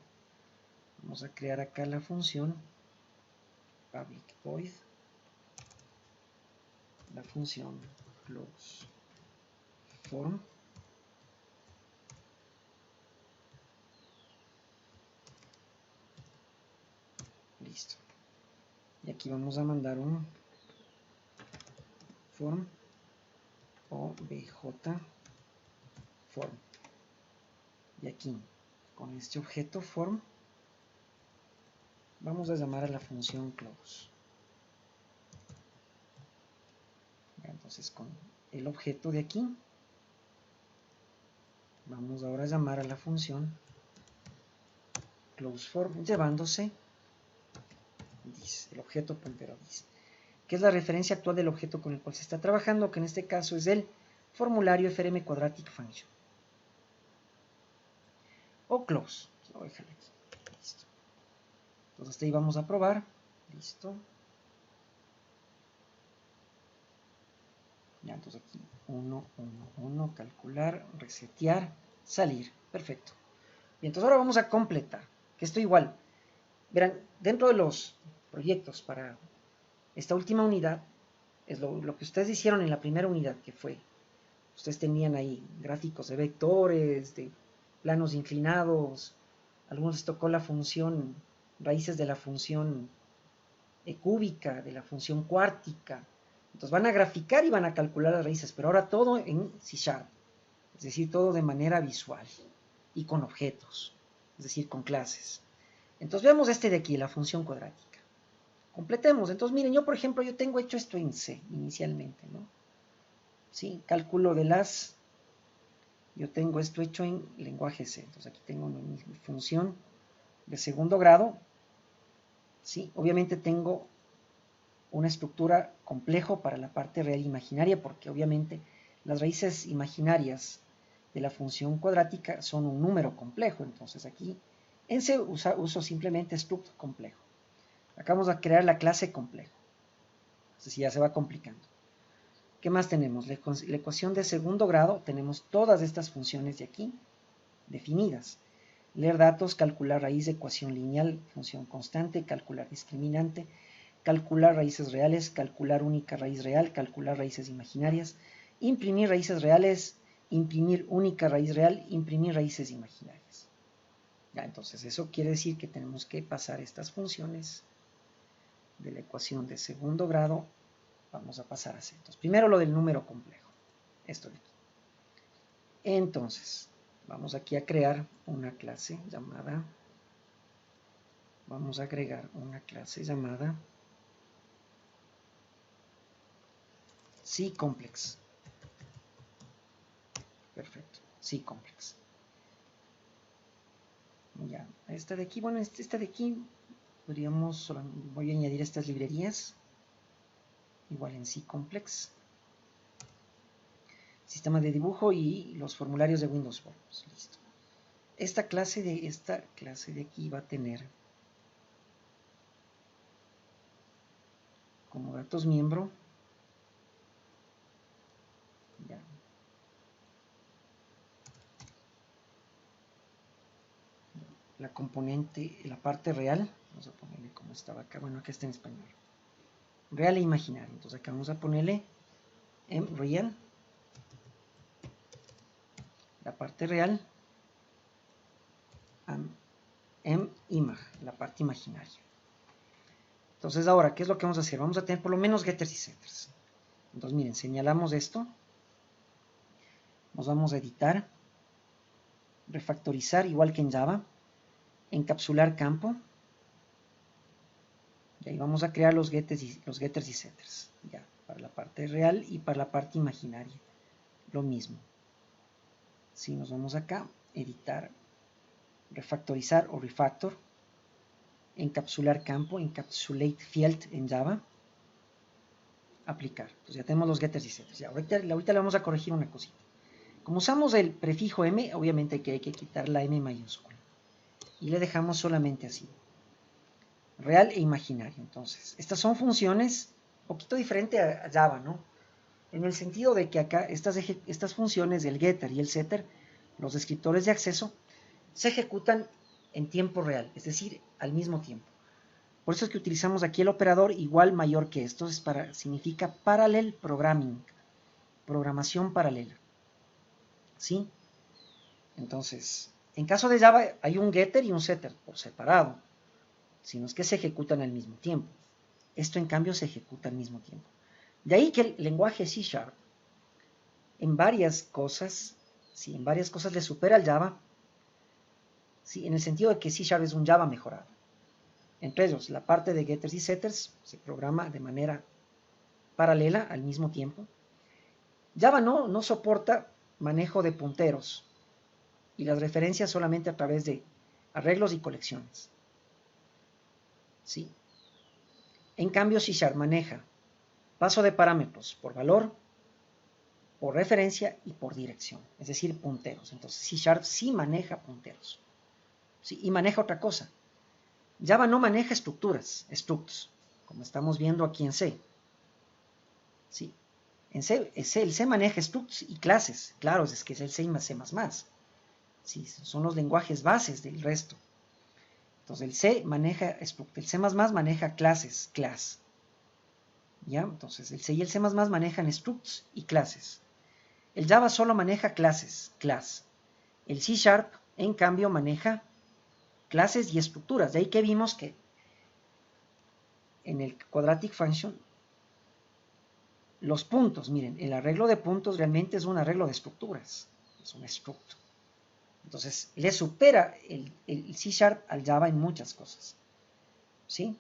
Vamos a crear acá la función public void, la función close form. Listo. Y aquí vamos a mandar un form obj form. Y aquí, con este objeto form, vamos a llamar a la función close. Entonces, con el objeto de aquí, vamos ahora a llamar a la función close form, llevándose this, el objeto puntero this, que es la referencia actual del objeto con el cual se está trabajando, que en este caso es el formulario FRM Quadratic Function. O close. Listo. Entonces hasta ahí vamos a probar. Listo. Ya, entonces aquí 1, 1, 1, calcular, resetear, salir. Perfecto. Y entonces ahora vamos a completar. Que esto igual. Verán, dentro de los proyectos para esta última unidad, es lo que ustedes hicieron en la primera unidad, que fue, ustedes tenían ahí gráficos de vectores, de planos inclinados, algunos les tocó la función, raíces de la función cúbica, de la función cuártica. Entonces van a graficar y van a calcular las raíces, pero ahora todo en C#, es decir, todo de manera visual y con objetos, es decir, con clases. Entonces veamos este de aquí, la función cuadrática. Completemos. Entonces miren, yo por ejemplo, yo tengo hecho esto en C inicialmente, ¿no? Sí, cálculo de las... Yo tengo esto hecho en lenguaje C. Entonces aquí tengo mi función de segundo grado. Sí, obviamente tengo una estructura complejo para la parte real e imaginaria, porque obviamente las raíces imaginarias de la función cuadrática son un número complejo. Entonces aquí en C uso simplemente struct complejo. Acá vamos a crear la clase complejo. Entonces ya se va complicando. ¿Qué más tenemos? La ecuación de segundo grado, tenemos todas estas funciones de aquí definidas. Leer datos, calcular raíz de ecuación lineal, función constante, calcular discriminante, calcular raíces reales, calcular única raíz real, calcular raíces imaginarias, imprimir raíces reales, imprimir única raíz real, imprimir raíces imaginarias. Ya, entonces eso quiere decir que tenemos que pasar estas funciones de la ecuación de segundo grado. Vamos a pasar a C. Entonces, primero lo del número complejo. Esto de aquí. Entonces, vamos aquí a crear una clase llamada... Vamos a agregar una clase llamada C-complex. Perfecto. C-complex. Ya, esta de aquí, bueno, esta de aquí podríamos, voy a añadir estas librerías. Igual en C-complex. Sistema de dibujo y los formularios de Windows Forms. Listo. Esta clase de aquí va a tener como datos miembro ya, la componente, la parte real. Vamos a ponerle como estaba acá. Bueno, acá está en español. Real e imaginario. Entonces acá vamos a ponerle real, la parte real, imag, la parte imaginaria. Entonces ahora, ¿qué es lo que vamos a hacer? Vamos a tener por lo menos getters y setters. Entonces miren, señalamos esto. Nos vamos a editar, refactorizar igual que en Java, encapsular campo. Y ahí vamos a crear los getters y setters. Ya, para la parte real y para la parte imaginaria. Lo mismo. Si nos vamos acá, editar, refactorizar o refactor, encapsular campo, encapsulate field en Java, aplicar. Entonces ya tenemos los getters y setters. Ya, ahorita le vamos a corregir una cosita. Como usamos el prefijo m, obviamente hay que quitar la m mayúscula. Y le dejamos solamente así. Real e imaginario. Entonces, estas son funciones un poquito diferente a Java, ¿no? En el sentido de que acá estas funciones del getter y el setter, los descriptores de acceso, se ejecutan en tiempo real, es decir, al mismo tiempo. Por eso es que utilizamos aquí el operador igual mayor que esto, significa parallel programming, programación paralela. ¿Sí? Entonces, en caso de Java hay un getter y un setter por separado, sino es que se ejecutan al mismo tiempo. Esto en cambio se ejecuta al mismo tiempo. De ahí que el lenguaje C# en varias cosas, sí, en varias cosas le supera al Java, sí, en el sentido de que C# es un Java mejorado. Entre ellos, la parte de getters y setters se programa de manera paralela al mismo tiempo. Java no soporta manejo de punteros y las referencias solamente a través de arreglos y colecciones. ¿Sí? En cambio, C# maneja paso de parámetros por valor, por referencia y por dirección, es decir, punteros. Entonces C# sí maneja punteros. ¿Sí? Y maneja otra cosa. Java no maneja estructuras, structs, como estamos viendo aquí en C. ¿Sí? En C, el C maneja structs y clases. Claro, es que es el C más C++. ¿Sí? Son los lenguajes bases del resto. Entonces el C maneja struct, el C++ maneja clases, class. ¿Ya? Entonces el C y el C++ manejan structs y clases. El Java solo maneja clases, class. El C#, en cambio, maneja clases y estructuras. De ahí que vimos que en el quadratic function, los puntos, miren, el arreglo de puntos realmente es un arreglo de estructuras, es un struct. Entonces, le supera el C# al Java en muchas cosas, ¿sí?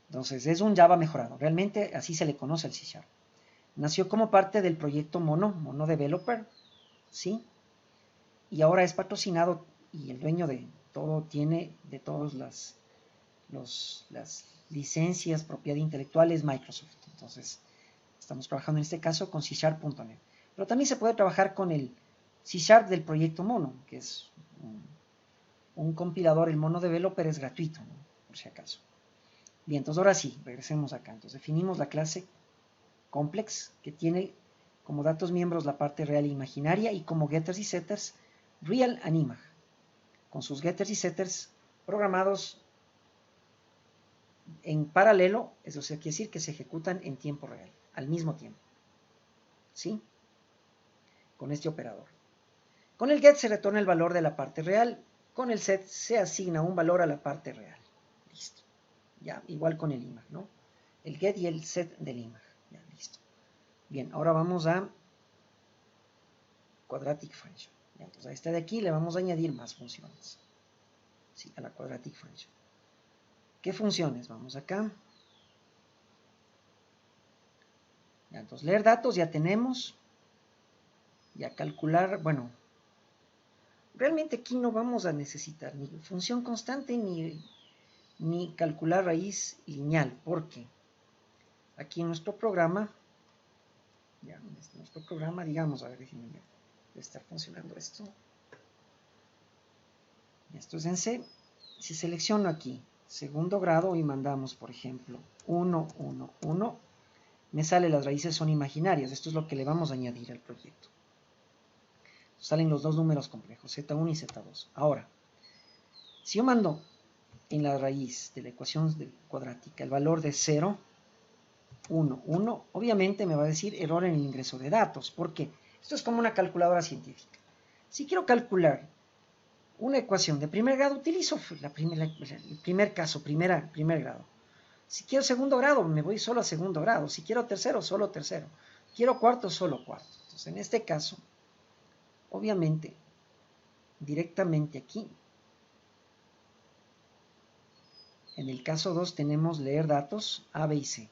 Entonces, es un Java mejorado, realmente así se le conoce al C#. Nació como parte del proyecto Mono Developer, ¿sí? Y ahora es patrocinado y el dueño de todo tiene de todas las licencias, propiedad intelectual es Microsoft. Entonces, estamos trabajando en este caso con C#.net. Pero también se puede trabajar con el C# del proyecto Mono, que es un compilador, el Mono Developer es gratuito, ¿no? Por si acaso. Bien, entonces ahora sí, regresemos acá. Entonces definimos la clase complex, que tiene como datos miembros la parte real e imaginaria, y como getters y setters, real and imag, con sus getters y setters programados en paralelo, eso quiere decir que se ejecutan en tiempo real, al mismo tiempo, ¿sí? Con este operador. Con el get se retorna el valor de la parte real, con el set se asigna un valor a la parte real. Listo. Ya, igual con el imag, ¿no? El get y el set del imag. Ya, listo. Bien, ahora vamos a quadratic function. Ya, entonces a esta de aquí le vamos a añadir más funciones. Sí, a la quadratic function. ¿Qué funciones? Vamos acá. Ya, entonces leer datos ya tenemos. Ya calcular, bueno, realmente aquí no vamos a necesitar ni función constante ni calcular raíz lineal, porque aquí en nuestro programa, ya, en nuestro programa, digamos, a ver, déjenme ver, debe estar funcionando esto. Esto es en C. Si selecciono aquí segundo grado y mandamos, por ejemplo, 1, 1, 1, me sale las raíces son imaginarias. Esto es lo que le vamos a añadir al proyecto. Salen los dos números complejos, Z1 y Z2. Ahora, si yo mando en la raíz de la ecuación cuadrática el valor de 0, 1, 1, obviamente me va a decir error en el ingreso de datos. ¿Por qué? Esto es como una calculadora científica. Si quiero calcular una ecuación de primer grado, utilizo el primer caso, primer grado. Si quiero segundo grado, me voy solo a segundo grado. Si quiero tercero, solo tercero. Quiero cuarto, solo cuarto. Entonces, en este caso, obviamente, directamente aquí, en el caso 2 tenemos leer datos A, B y C.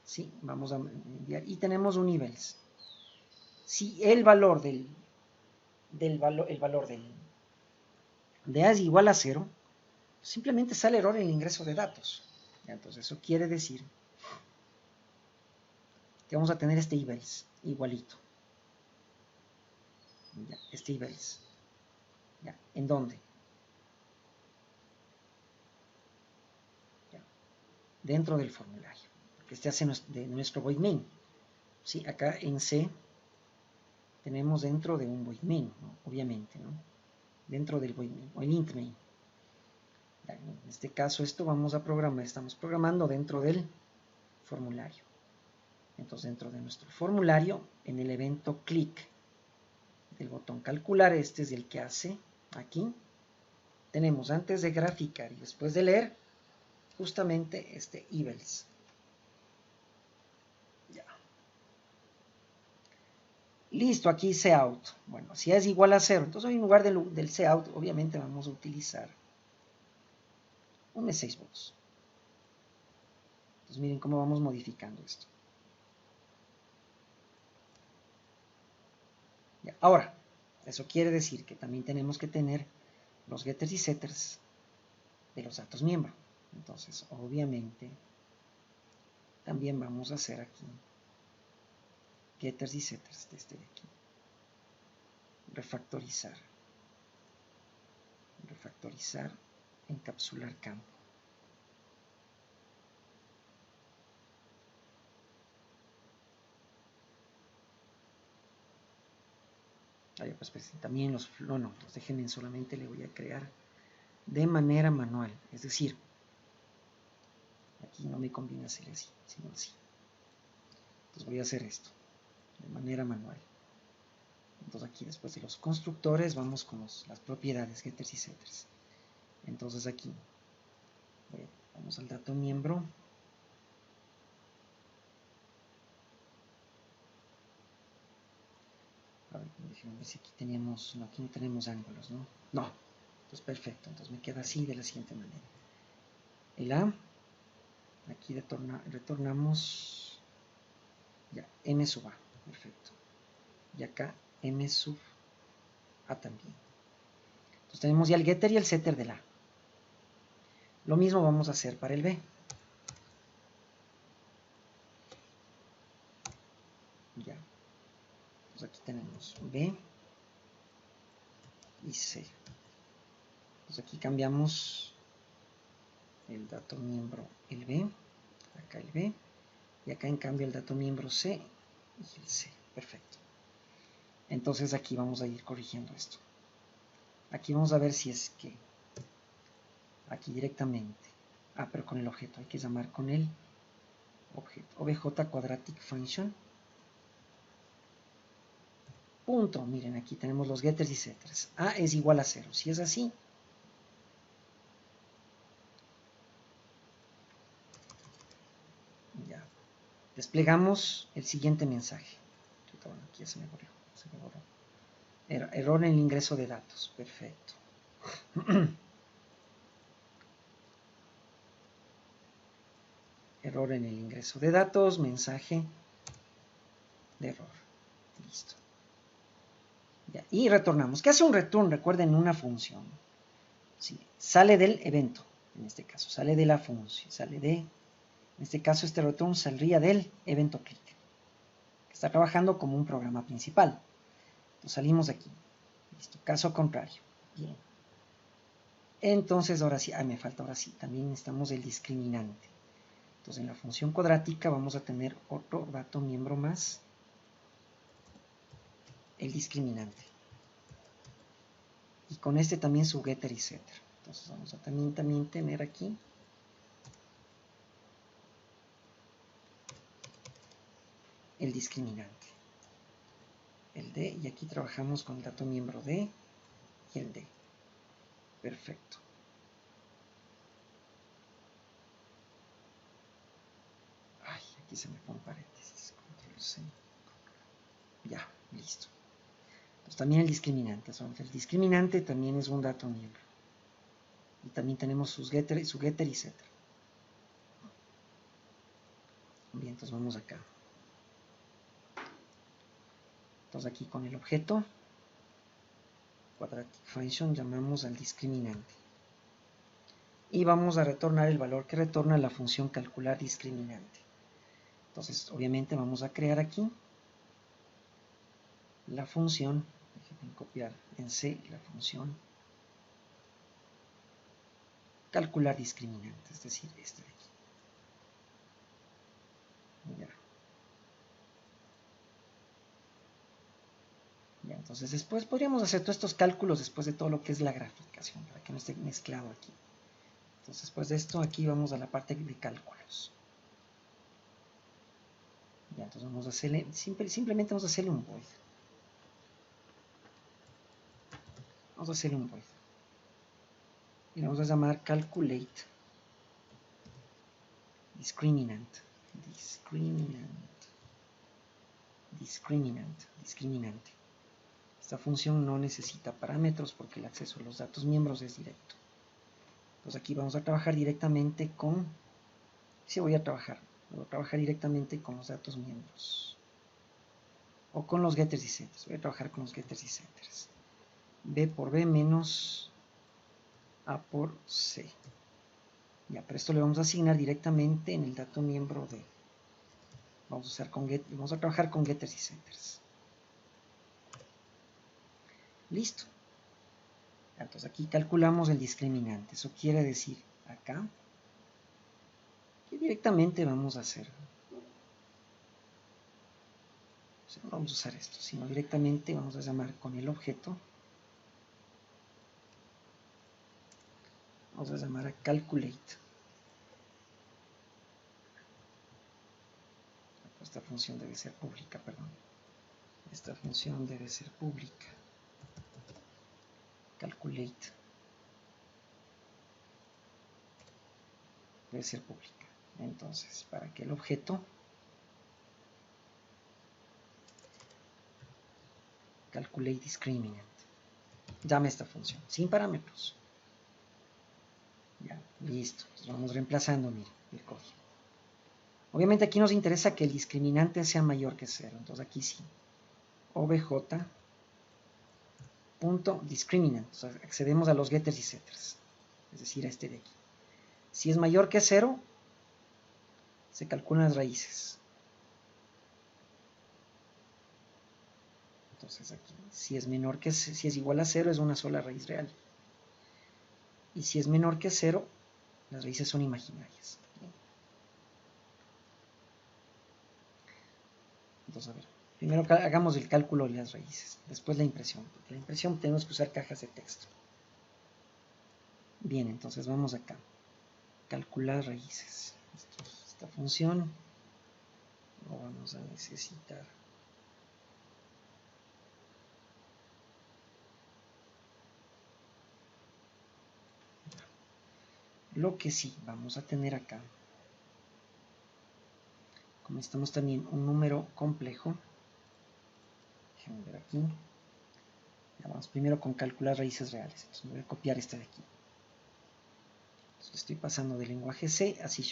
Sí, vamos a enviar. Y tenemos un nivels. Si el valor de A es igual a 0, simplemente sale error en el ingreso de datos. Entonces, eso quiere decir que vamos a tener este nivels igualito. Ya, este nivels. Ya, ¿en dónde? Ya, dentro del formulario. Que este hace de nuestro void main. Sí, acá en C tenemos dentro de un void main, ¿no? Obviamente, ¿no? Dentro del void main o el int main. En este caso esto vamos a programar, estamos programando dentro del formulario. Entonces dentro de nuestro formulario, en el evento click del botón calcular, este es el que hace aquí, tenemos antes de graficar y después de leer, justamente este evals. Ya. Listo, aquí cout. Bueno, si es igual a 0, entonces en lugar del cout, obviamente vamos a utilizar un message box. Entonces miren cómo vamos modificando esto. Ya, ahora, eso quiere decir que también tenemos que tener los getters y setters de los datos miembro. Entonces, obviamente, también vamos a hacer aquí getters y setters de este de aquí. Refactorizar. Refactorizar, encapsular campo. Pues también los déjenme solamente le voy a crear de manera manual. Es decir, aquí no me conviene hacer así, sino así. Entonces voy a hacer esto de manera manual. Entonces aquí después de los constructores vamos con las propiedades getters y setters. Entonces aquí Vamos al dato miembro. A ver, déjenme ver si aquí teníamos, no, aquí no tenemos ángulos, ¿no? No, entonces perfecto, entonces me queda así de la siguiente manera. El A, aquí retornamos ya M sub A, perfecto. Y acá M sub A también. Entonces tenemos ya el getter y el setter del A. Lo mismo vamos a hacer para el B. Ya. Entonces aquí tenemos B y C. Entonces aquí cambiamos el dato miembro el B, acá el B, y acá en cambio el dato miembro C y el C. Perfecto. Entonces aquí vamos a ir corrigiendo esto. Aquí vamos a ver si es que aquí directamente, pero con el objeto, hay que llamar con el objeto, obj quadratic function, punto. Miren, aquí tenemos los getters y setters. A es igual a 0. Si es así, ya desplegamos el siguiente mensaje. Bueno, aquí ya se me borró. Error en el ingreso de datos. Perfecto. Error en el ingreso de datos, mensaje de error. Listo. Ya, y retornamos. ¿Qué hace un return? Recuerden, una función. Sí, sale del evento, en este caso, sale de la función, en este caso este return saldría del evento click, que está trabajando como un programa principal. Entonces salimos de aquí. Listo, caso contrario. Bien. Entonces ahora sí, me falta ahora sí, también necesitamos el discriminante. Entonces en la función cuadrática vamos a tener otro dato miembro más, el discriminante. Y con este también su getter y setter. Entonces vamos a también tener aquí el discriminante, el D, y aquí trabajamos con el dato miembro D y el D. Perfecto. Ay, aquí se me pone paréntesis. Control C. Ya, listo. Pues también el discriminante. El discriminante también es un dato miembro. Y también tenemos su getter y setter. Bien, entonces vamos acá. Entonces aquí con el objeto quadratic function llamamos al discriminante. Y vamos a retornar el valor que retorna la función calcular discriminante. Entonces, obviamente vamos a crear aquí la función, déjenme copiar en C la función calcular discriminante, es decir, este de aquí. Ya. Ya, entonces después podríamos hacer todos estos cálculos después de todo lo que es la graficación, para que no esté mezclado aquí. Entonces después de esto aquí vamos a la parte de cálculos. Ya, entonces vamos a hacerle, simplemente vamos a hacerle un void. Vamos a hacerle un void. Y le vamos a llamar calculate discriminant. Discriminante. Esta función no necesita parámetros porque el acceso a los datos miembros es directo. Entonces aquí vamos a trabajar directamente con, voy a trabajar directamente con los datos miembros. O con los getters y setters. Voy a trabajar con los getters y setters. B por B menos A por C. Ya, pero esto le vamos a asignar directamente en el dato miembro D. Vamos a trabajar con getters y setters. Listo. Entonces aquí calculamos el discriminante. Eso quiere decir acá que directamente vamos a hacer, o sea, no vamos a usar esto, sino directamente vamos a llamar con el objeto, vamos a llamar a calculate. Esta función debe ser pública, perdón. Esta función debe ser pública. Calculate. debe ser pública. Entonces, para que el objeto calculate discriminant llame esta función sin parámetros. Ya, listo. Entonces vamos reemplazando, miren, el código. Obviamente aquí nos interesa que el discriminante sea mayor que 0. Entonces aquí sí. obj.discriminant. O sea, accedemos a los getters y setters. Es decir, a este de aquí. Si es mayor que 0, se calculan las raíces. Entonces aquí, si es igual a 0, es una sola raíz real. Y si es menor que 0, las raíces son imaginarias. Entonces, a ver, primero hagamos el cálculo de las raíces, después la impresión. Porque la impresión tenemos que usar cajas de texto. Bien, entonces vamos acá. Calcular raíces. Esta función lo vamos a necesitar. Lo que sí vamos a tener acá, como necesitamos también un número complejo, déjenme ver aquí. Ya vamos primero con calcular raíces reales. Entonces voy a copiar este de aquí. Entonces estoy pasando del lenguaje C a C#.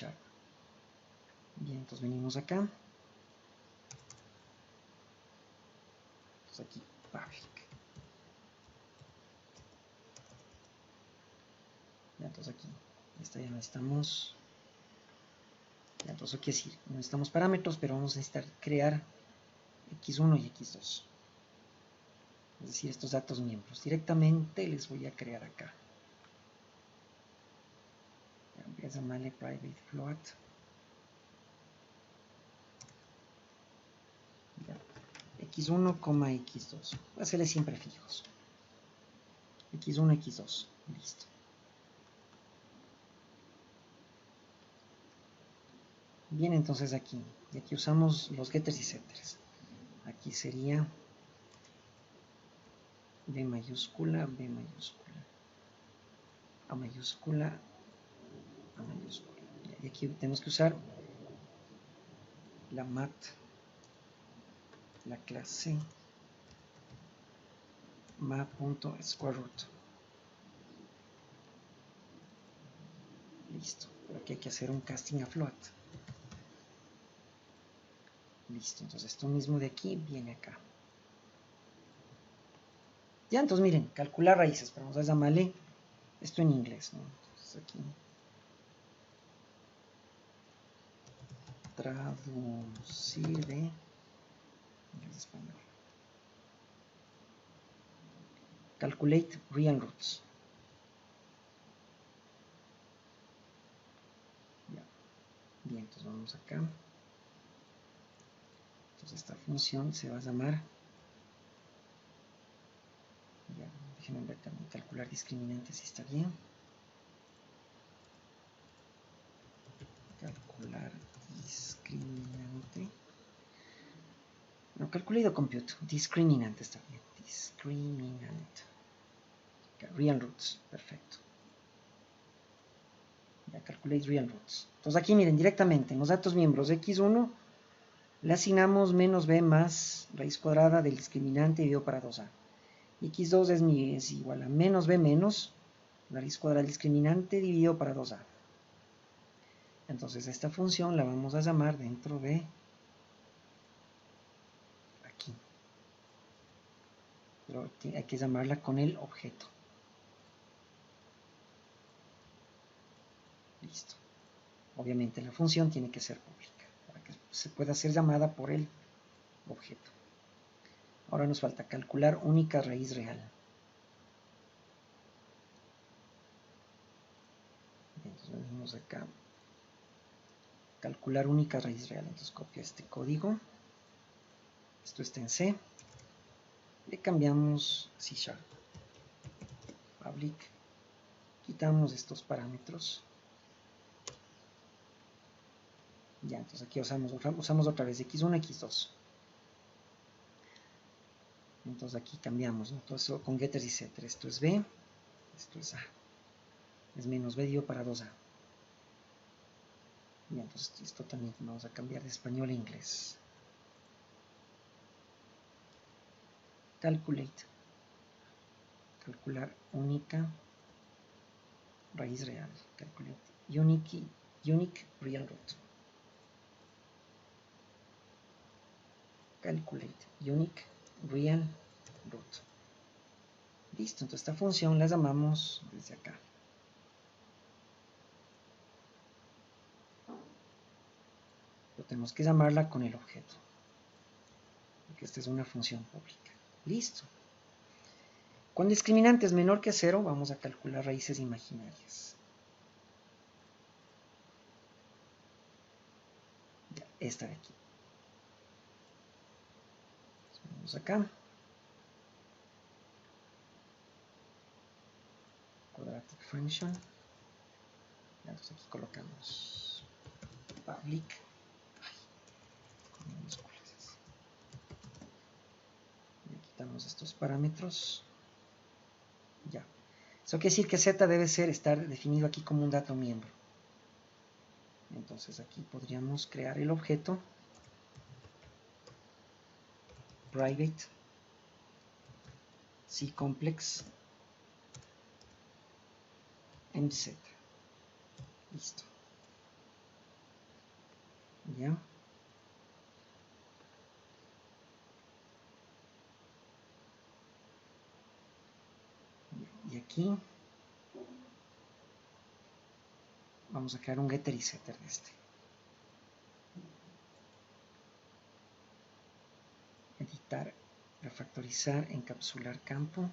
Bien, entonces venimos acá. Entonces aquí, public. Ya, entonces aquí, esta ya necesitamos. Ya, entonces, ¿qué decir? No necesitamos parámetros, pero vamos a necesitar crear x1 y x2. Es decir, estos datos miembros. Directamente les voy a crear acá. Voy a llamarle private float. Ya. x1, x2. Voy a hacerle siempre fijos. x1, x2. Listo. Bien, entonces aquí usamos los getters y setters. Aquí sería B mayúscula, B mayúscula, A mayúscula, A mayúscula. Y aquí tenemos que usar la mat, la clase ma.squareroot. Listo. Pero aquí hay que hacer un casting a float. Listo. Entonces esto mismo de aquí viene acá. Ya, entonces miren, calcular raíces. Pero vamos a llamarle esto en inglés, ¿no? Entonces aquí traducir de inglés español. Calculate real roots. Ya. Bien, entonces vamos acá. Entonces esta función se va a llamar, ya, déjenme ver también, calcular discriminantes si está bien. Calcular discriminante. No, calculado compute. Discriminante está bien. Discriminante. Real roots. Perfecto. Ya calculate real roots. Entonces aquí miren, directamente en los datos miembros de x1 le asignamos menos b más raíz cuadrada del discriminante dividido para 2a. Y x2 es igual a menos b menos la raíz cuadrada del discriminante dividido para 2a. Entonces esta función la vamos a llamar dentro de aquí. Pero hay que llamarla con el objeto. Listo. Obviamente la función tiene que ser pública para que se pueda ser llamada por el objeto. Ahora nos falta calcular única raíz real. Entonces venimos acá. Calcular única raíz real. Entonces copio este código. Esto está en C. Le cambiamos C#. Public. Quitamos estos parámetros. Ya, entonces aquí usamos otra vez x1, x2. Entonces aquí cambiamos, ¿no? Todo eso con getters y setters. Esto es B, esto es A. Es menos B dio para 2A. Y entonces esto también vamos a cambiar de español a inglés. Calculate. Calcular única raíz real. Calculate unique real root. Calculate unique real root. Listo, entonces esta función la llamamos desde acá. Pero tenemos que llamarla con el objeto, porque esta es una función pública. Listo. Cuando el discriminante es menor que 0, vamos a calcular raíces imaginarias. Ya, esta de aquí. Vamos acá. Quadratic function. Entonces aquí colocamos public. Con minúsculas. Le quitamos estos parámetros. Ya. Eso quiere decir que z debe estar definido aquí como un dato miembro. Entonces aquí podríamos crear el objeto private ccomplex mz. Listo. Ya. Y aquí vamos a crear un getter y setter de este. Editar, refactorizar, encapsular campo.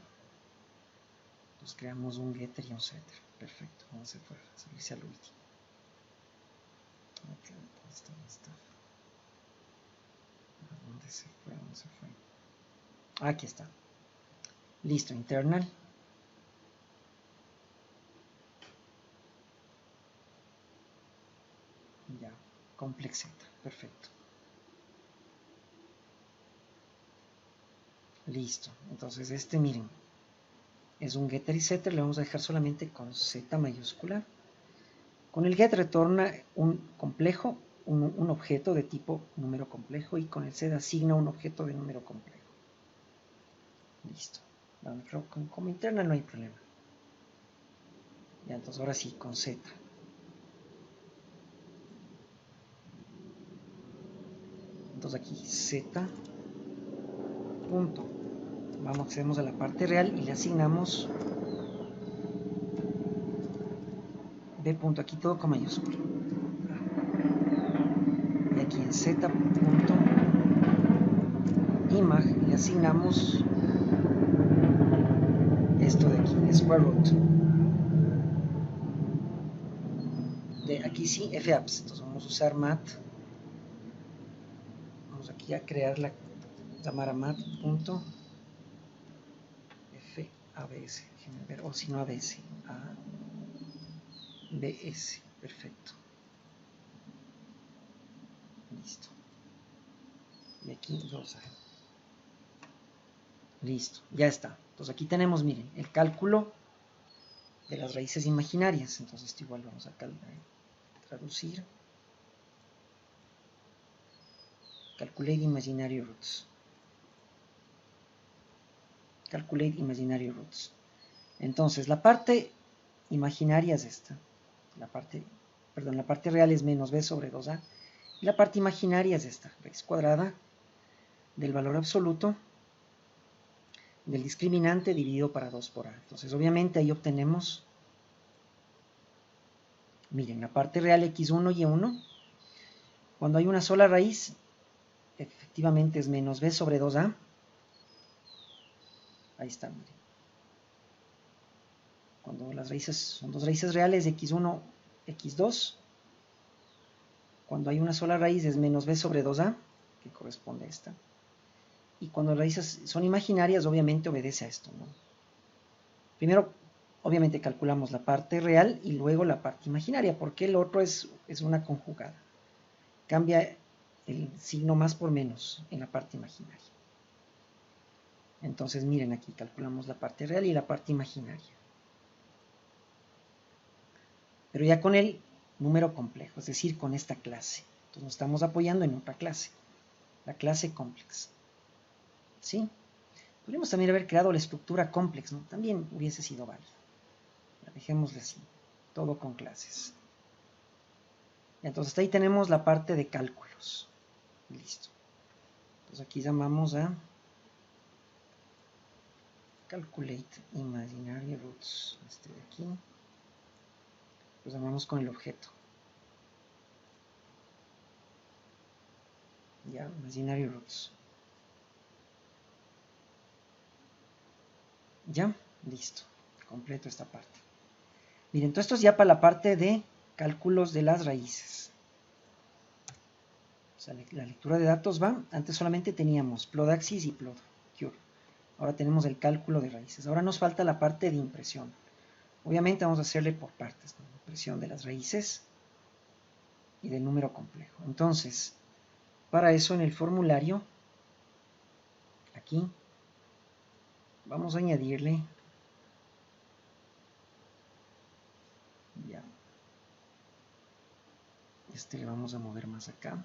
Entonces creamos un getter y un setter. Perfecto. ¿Dónde se fue? Salirse al último. Okay, ¿dónde está? ¿Dónde se fue? ¿Dónde se fue? Aquí está. Listo, internal. Ya, complex z. Perfecto. Listo. Entonces este, miren, es un getter y setter. Le vamos a dejar solamente con z mayúscula. Con el get retorna un complejo, un objeto de tipo número complejo, y con el set asigna un objeto de número complejo. Listo. Bueno, como interna no hay problema. Ya, entonces ahora sí, con z. Entonces aquí z punto. Vamos, accedemos a la parte real y le asignamos b punto, aquí todo con mayúscula. Y aquí en z punto imag le asignamos esto de aquí, square root. De aquí sí, fapps. Entonces vamos a usar mat. Vamos aquí a crear llamar a mat.fabs. Déjenme ver, o si no abs. abs. Perfecto. Listo. Y aquí 2A. Listo, ya está. Entonces aquí tenemos, miren, el cálculo de las raíces imaginarias. Entonces esto igual vamos a traducir. Calculate imaginary roots. Calculate imaginary roots. Entonces la parte imaginaria es esta. La parte real es menos b sobre 2a. Y la parte imaginaria es esta, raíz cuadrada del valor absoluto del discriminante dividido para 2 por a. Entonces obviamente ahí obtenemos, miren, la parte real x1 y y1. Cuando hay una sola raíz, efectivamente es menos b sobre 2a. Ahí está, miren. Cuando las raíces son dos raíces reales, x1, x2. Cuando hay una sola raíz es menos b sobre 2a, que corresponde a esta. Y cuando las raíces son imaginarias, obviamente obedece a esto, ¿no? Primero, obviamente calculamos la parte real y luego la parte imaginaria, porque el otro es una conjugada. Cambia el signo más por menos en la parte imaginaria. Entonces miren aquí, calculamos la parte real y la parte imaginaria. Pero ya con el número complejo, es decir, con esta clase. Entonces nos estamos apoyando en otra clase, la clase complex. ¿Sí? Podríamos también haber creado la estructura complex, ¿no? También hubiese sido válido. Dejémosle así, todo con clases. Entonces ahí tenemos la parte de cálculos. Listo. Entonces aquí llamamos a calculate imaginary roots. Este de aquí. Pues llamamos con el objeto. Ya, imaginary roots. Ya, listo. Completo esta parte. Miren, entonces esto es ya para la parte de cálculos de las raíces. O sea, la lectura de datos va. Antes solamente teníamos plotaxis y plot cure. Ahora tenemos el cálculo de raíces. Ahora nos falta la parte de impresión. Obviamente vamos a hacerle por partes, ¿no? Impresión de las raíces y del número complejo. Entonces, para eso en el formulario, aquí, vamos a añadirle, ya, este le vamos a mover más acá.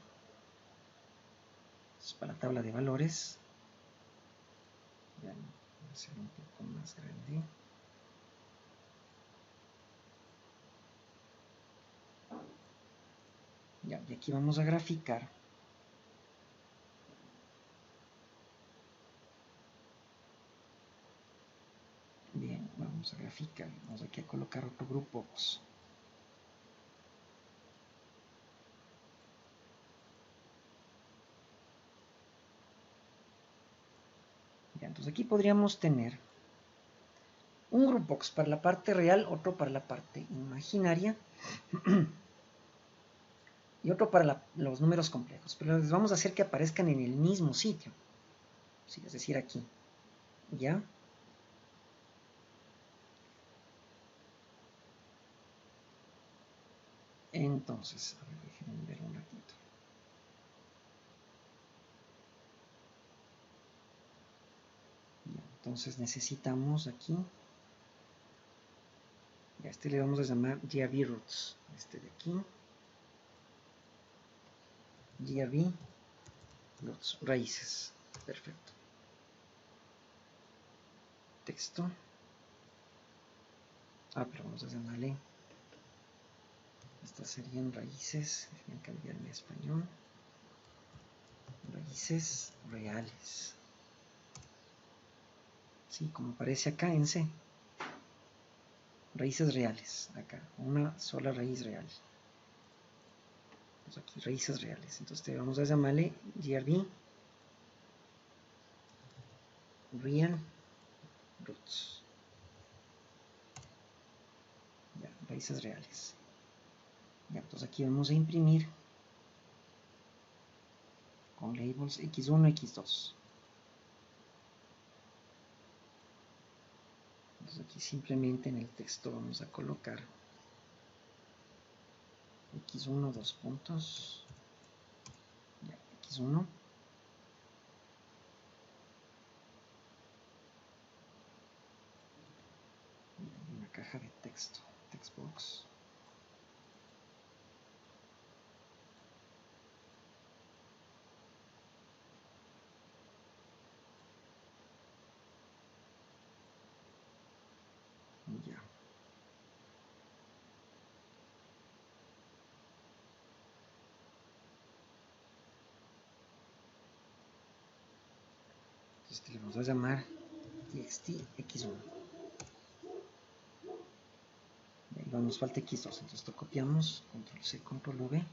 Entonces, para la tabla de valores, ya, voy a hacer un poco más grande. Ya, y aquí vamos a graficar. Bien, vamos a graficar. Vamos aquí a colocar otro grupo. Ya, entonces aquí podríamos tener un grupo para la parte real, otro para la parte imaginaria y otro para los números complejos. Pero les vamos a hacer que aparezcan en el mismo sitio. Sí, es decir, aquí. ¿Ya? Entonces, a ver, déjenme ver un ratito. Ya, entonces necesitamos aquí. A este le vamos a llamar GAV roots. Este de aquí. GAV roots, raíces. Perfecto. Texto. Pero vamos a llamarle. Estas serían raíces. Déjenme cambiarme a español. Raíces reales. Sí, como aparece acá en C. Raíces reales. Acá. Una sola raíz real. Pues aquí, raíces reales. Entonces vamos a llamarle GRB Real Roots. Ya, raíces reales. Ya, entonces aquí vamos a imprimir con labels X1, X2. Entonces aquí simplemente en el texto vamos a colocar X1, dos puntos. Ya, X1. Y una caja de texto, textbox. Ya. Este le vamos a llamar txt x1. Y ahí nos falta x2, entonces esto copiamos, control C, control V.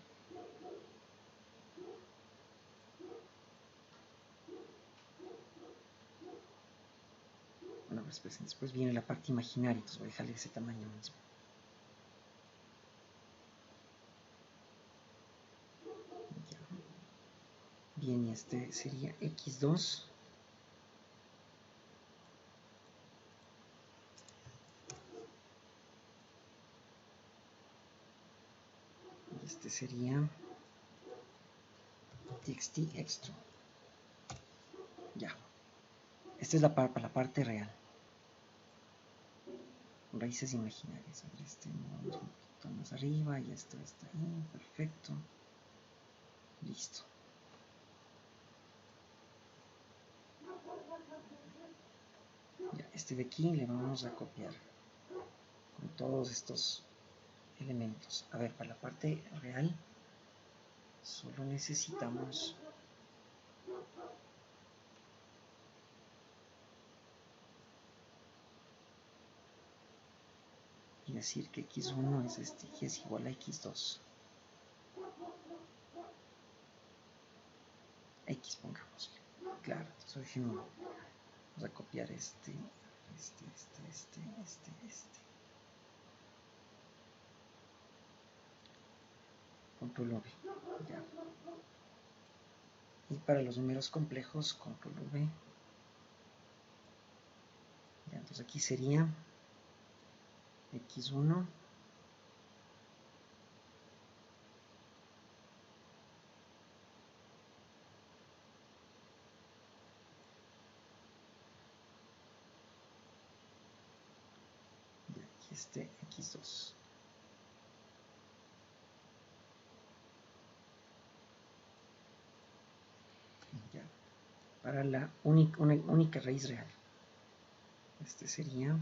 Bueno, pues después viene la parte imaginaria, entonces voy a dejarle ese tamaño mismo. Ya. Bien, y este sería x2. Y este sería txt extra. Ya. Esta es para la parte real. Raíces imaginarias. A ver, este no, poquito más arriba y esto está ahí, perfecto. Listo. Ya, este de aquí le vamos a copiar con todos estos elementos. A ver, para la parte real solo necesitamos y decir que x1 es este y es igual a x2. X pongámosle. Claro, entonces dijimos, vamos a copiar este. Control V. Ya. Y para los números complejos, Control V. Ya, entonces aquí sería x1 y aquí este x2. Ya. Para la única raíz real, este sería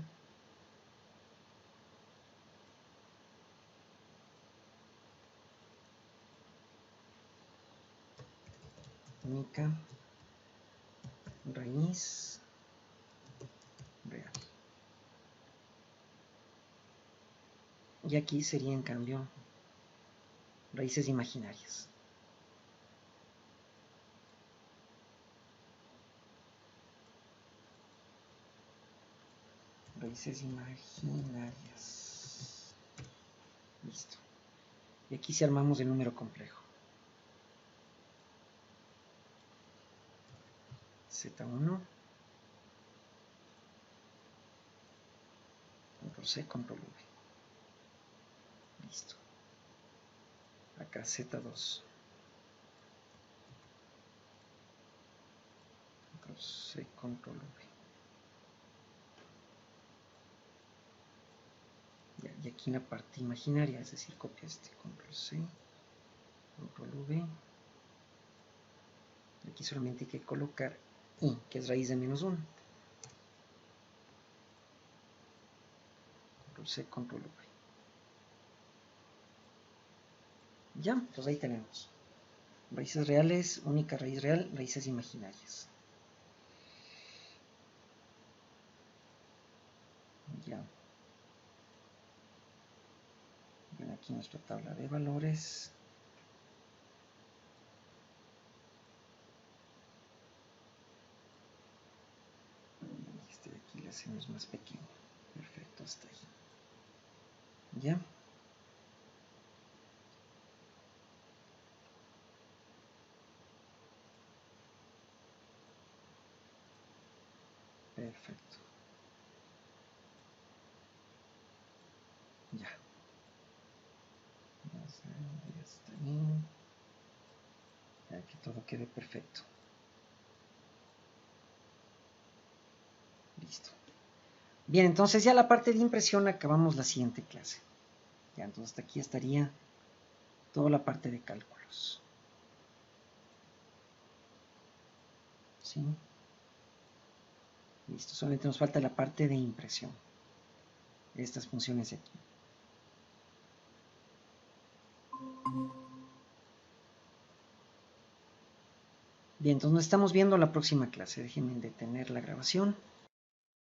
única raíz real. Y aquí sería en cambio raíces imaginarias. Raíces imaginarias. Listo. Y aquí si armamos el número complejo. Z1. Control C, Control V. Listo. Acá Z2. Control C, Control V. Y aquí en la parte imaginaria, es decir, copia este, Control C, Control V. Aquí solamente hay que colocar I, que es raíz de menos 1. Control C, Control V. Ya, pues ahí tenemos. Raíces reales, única raíz real, raíces imaginarias. Ya. Ven aquí nuestra tabla de valores. Este de aquí le hacemos más pequeño. Perfecto, hasta ahí. Ya. Perfecto. Ya. Vamos a ver, está bien. Ya que todo quede perfecto. Listo. Bien, entonces ya la parte de impresión acabamos la siguiente clase. Ya, entonces hasta aquí estaría toda la parte de cálculos. ¿Sí? Listo, solamente nos falta la parte de impresión. Estas funciones de aquí. Bien, entonces nos estamos viendo la próxima clase. Déjenme detener la grabación.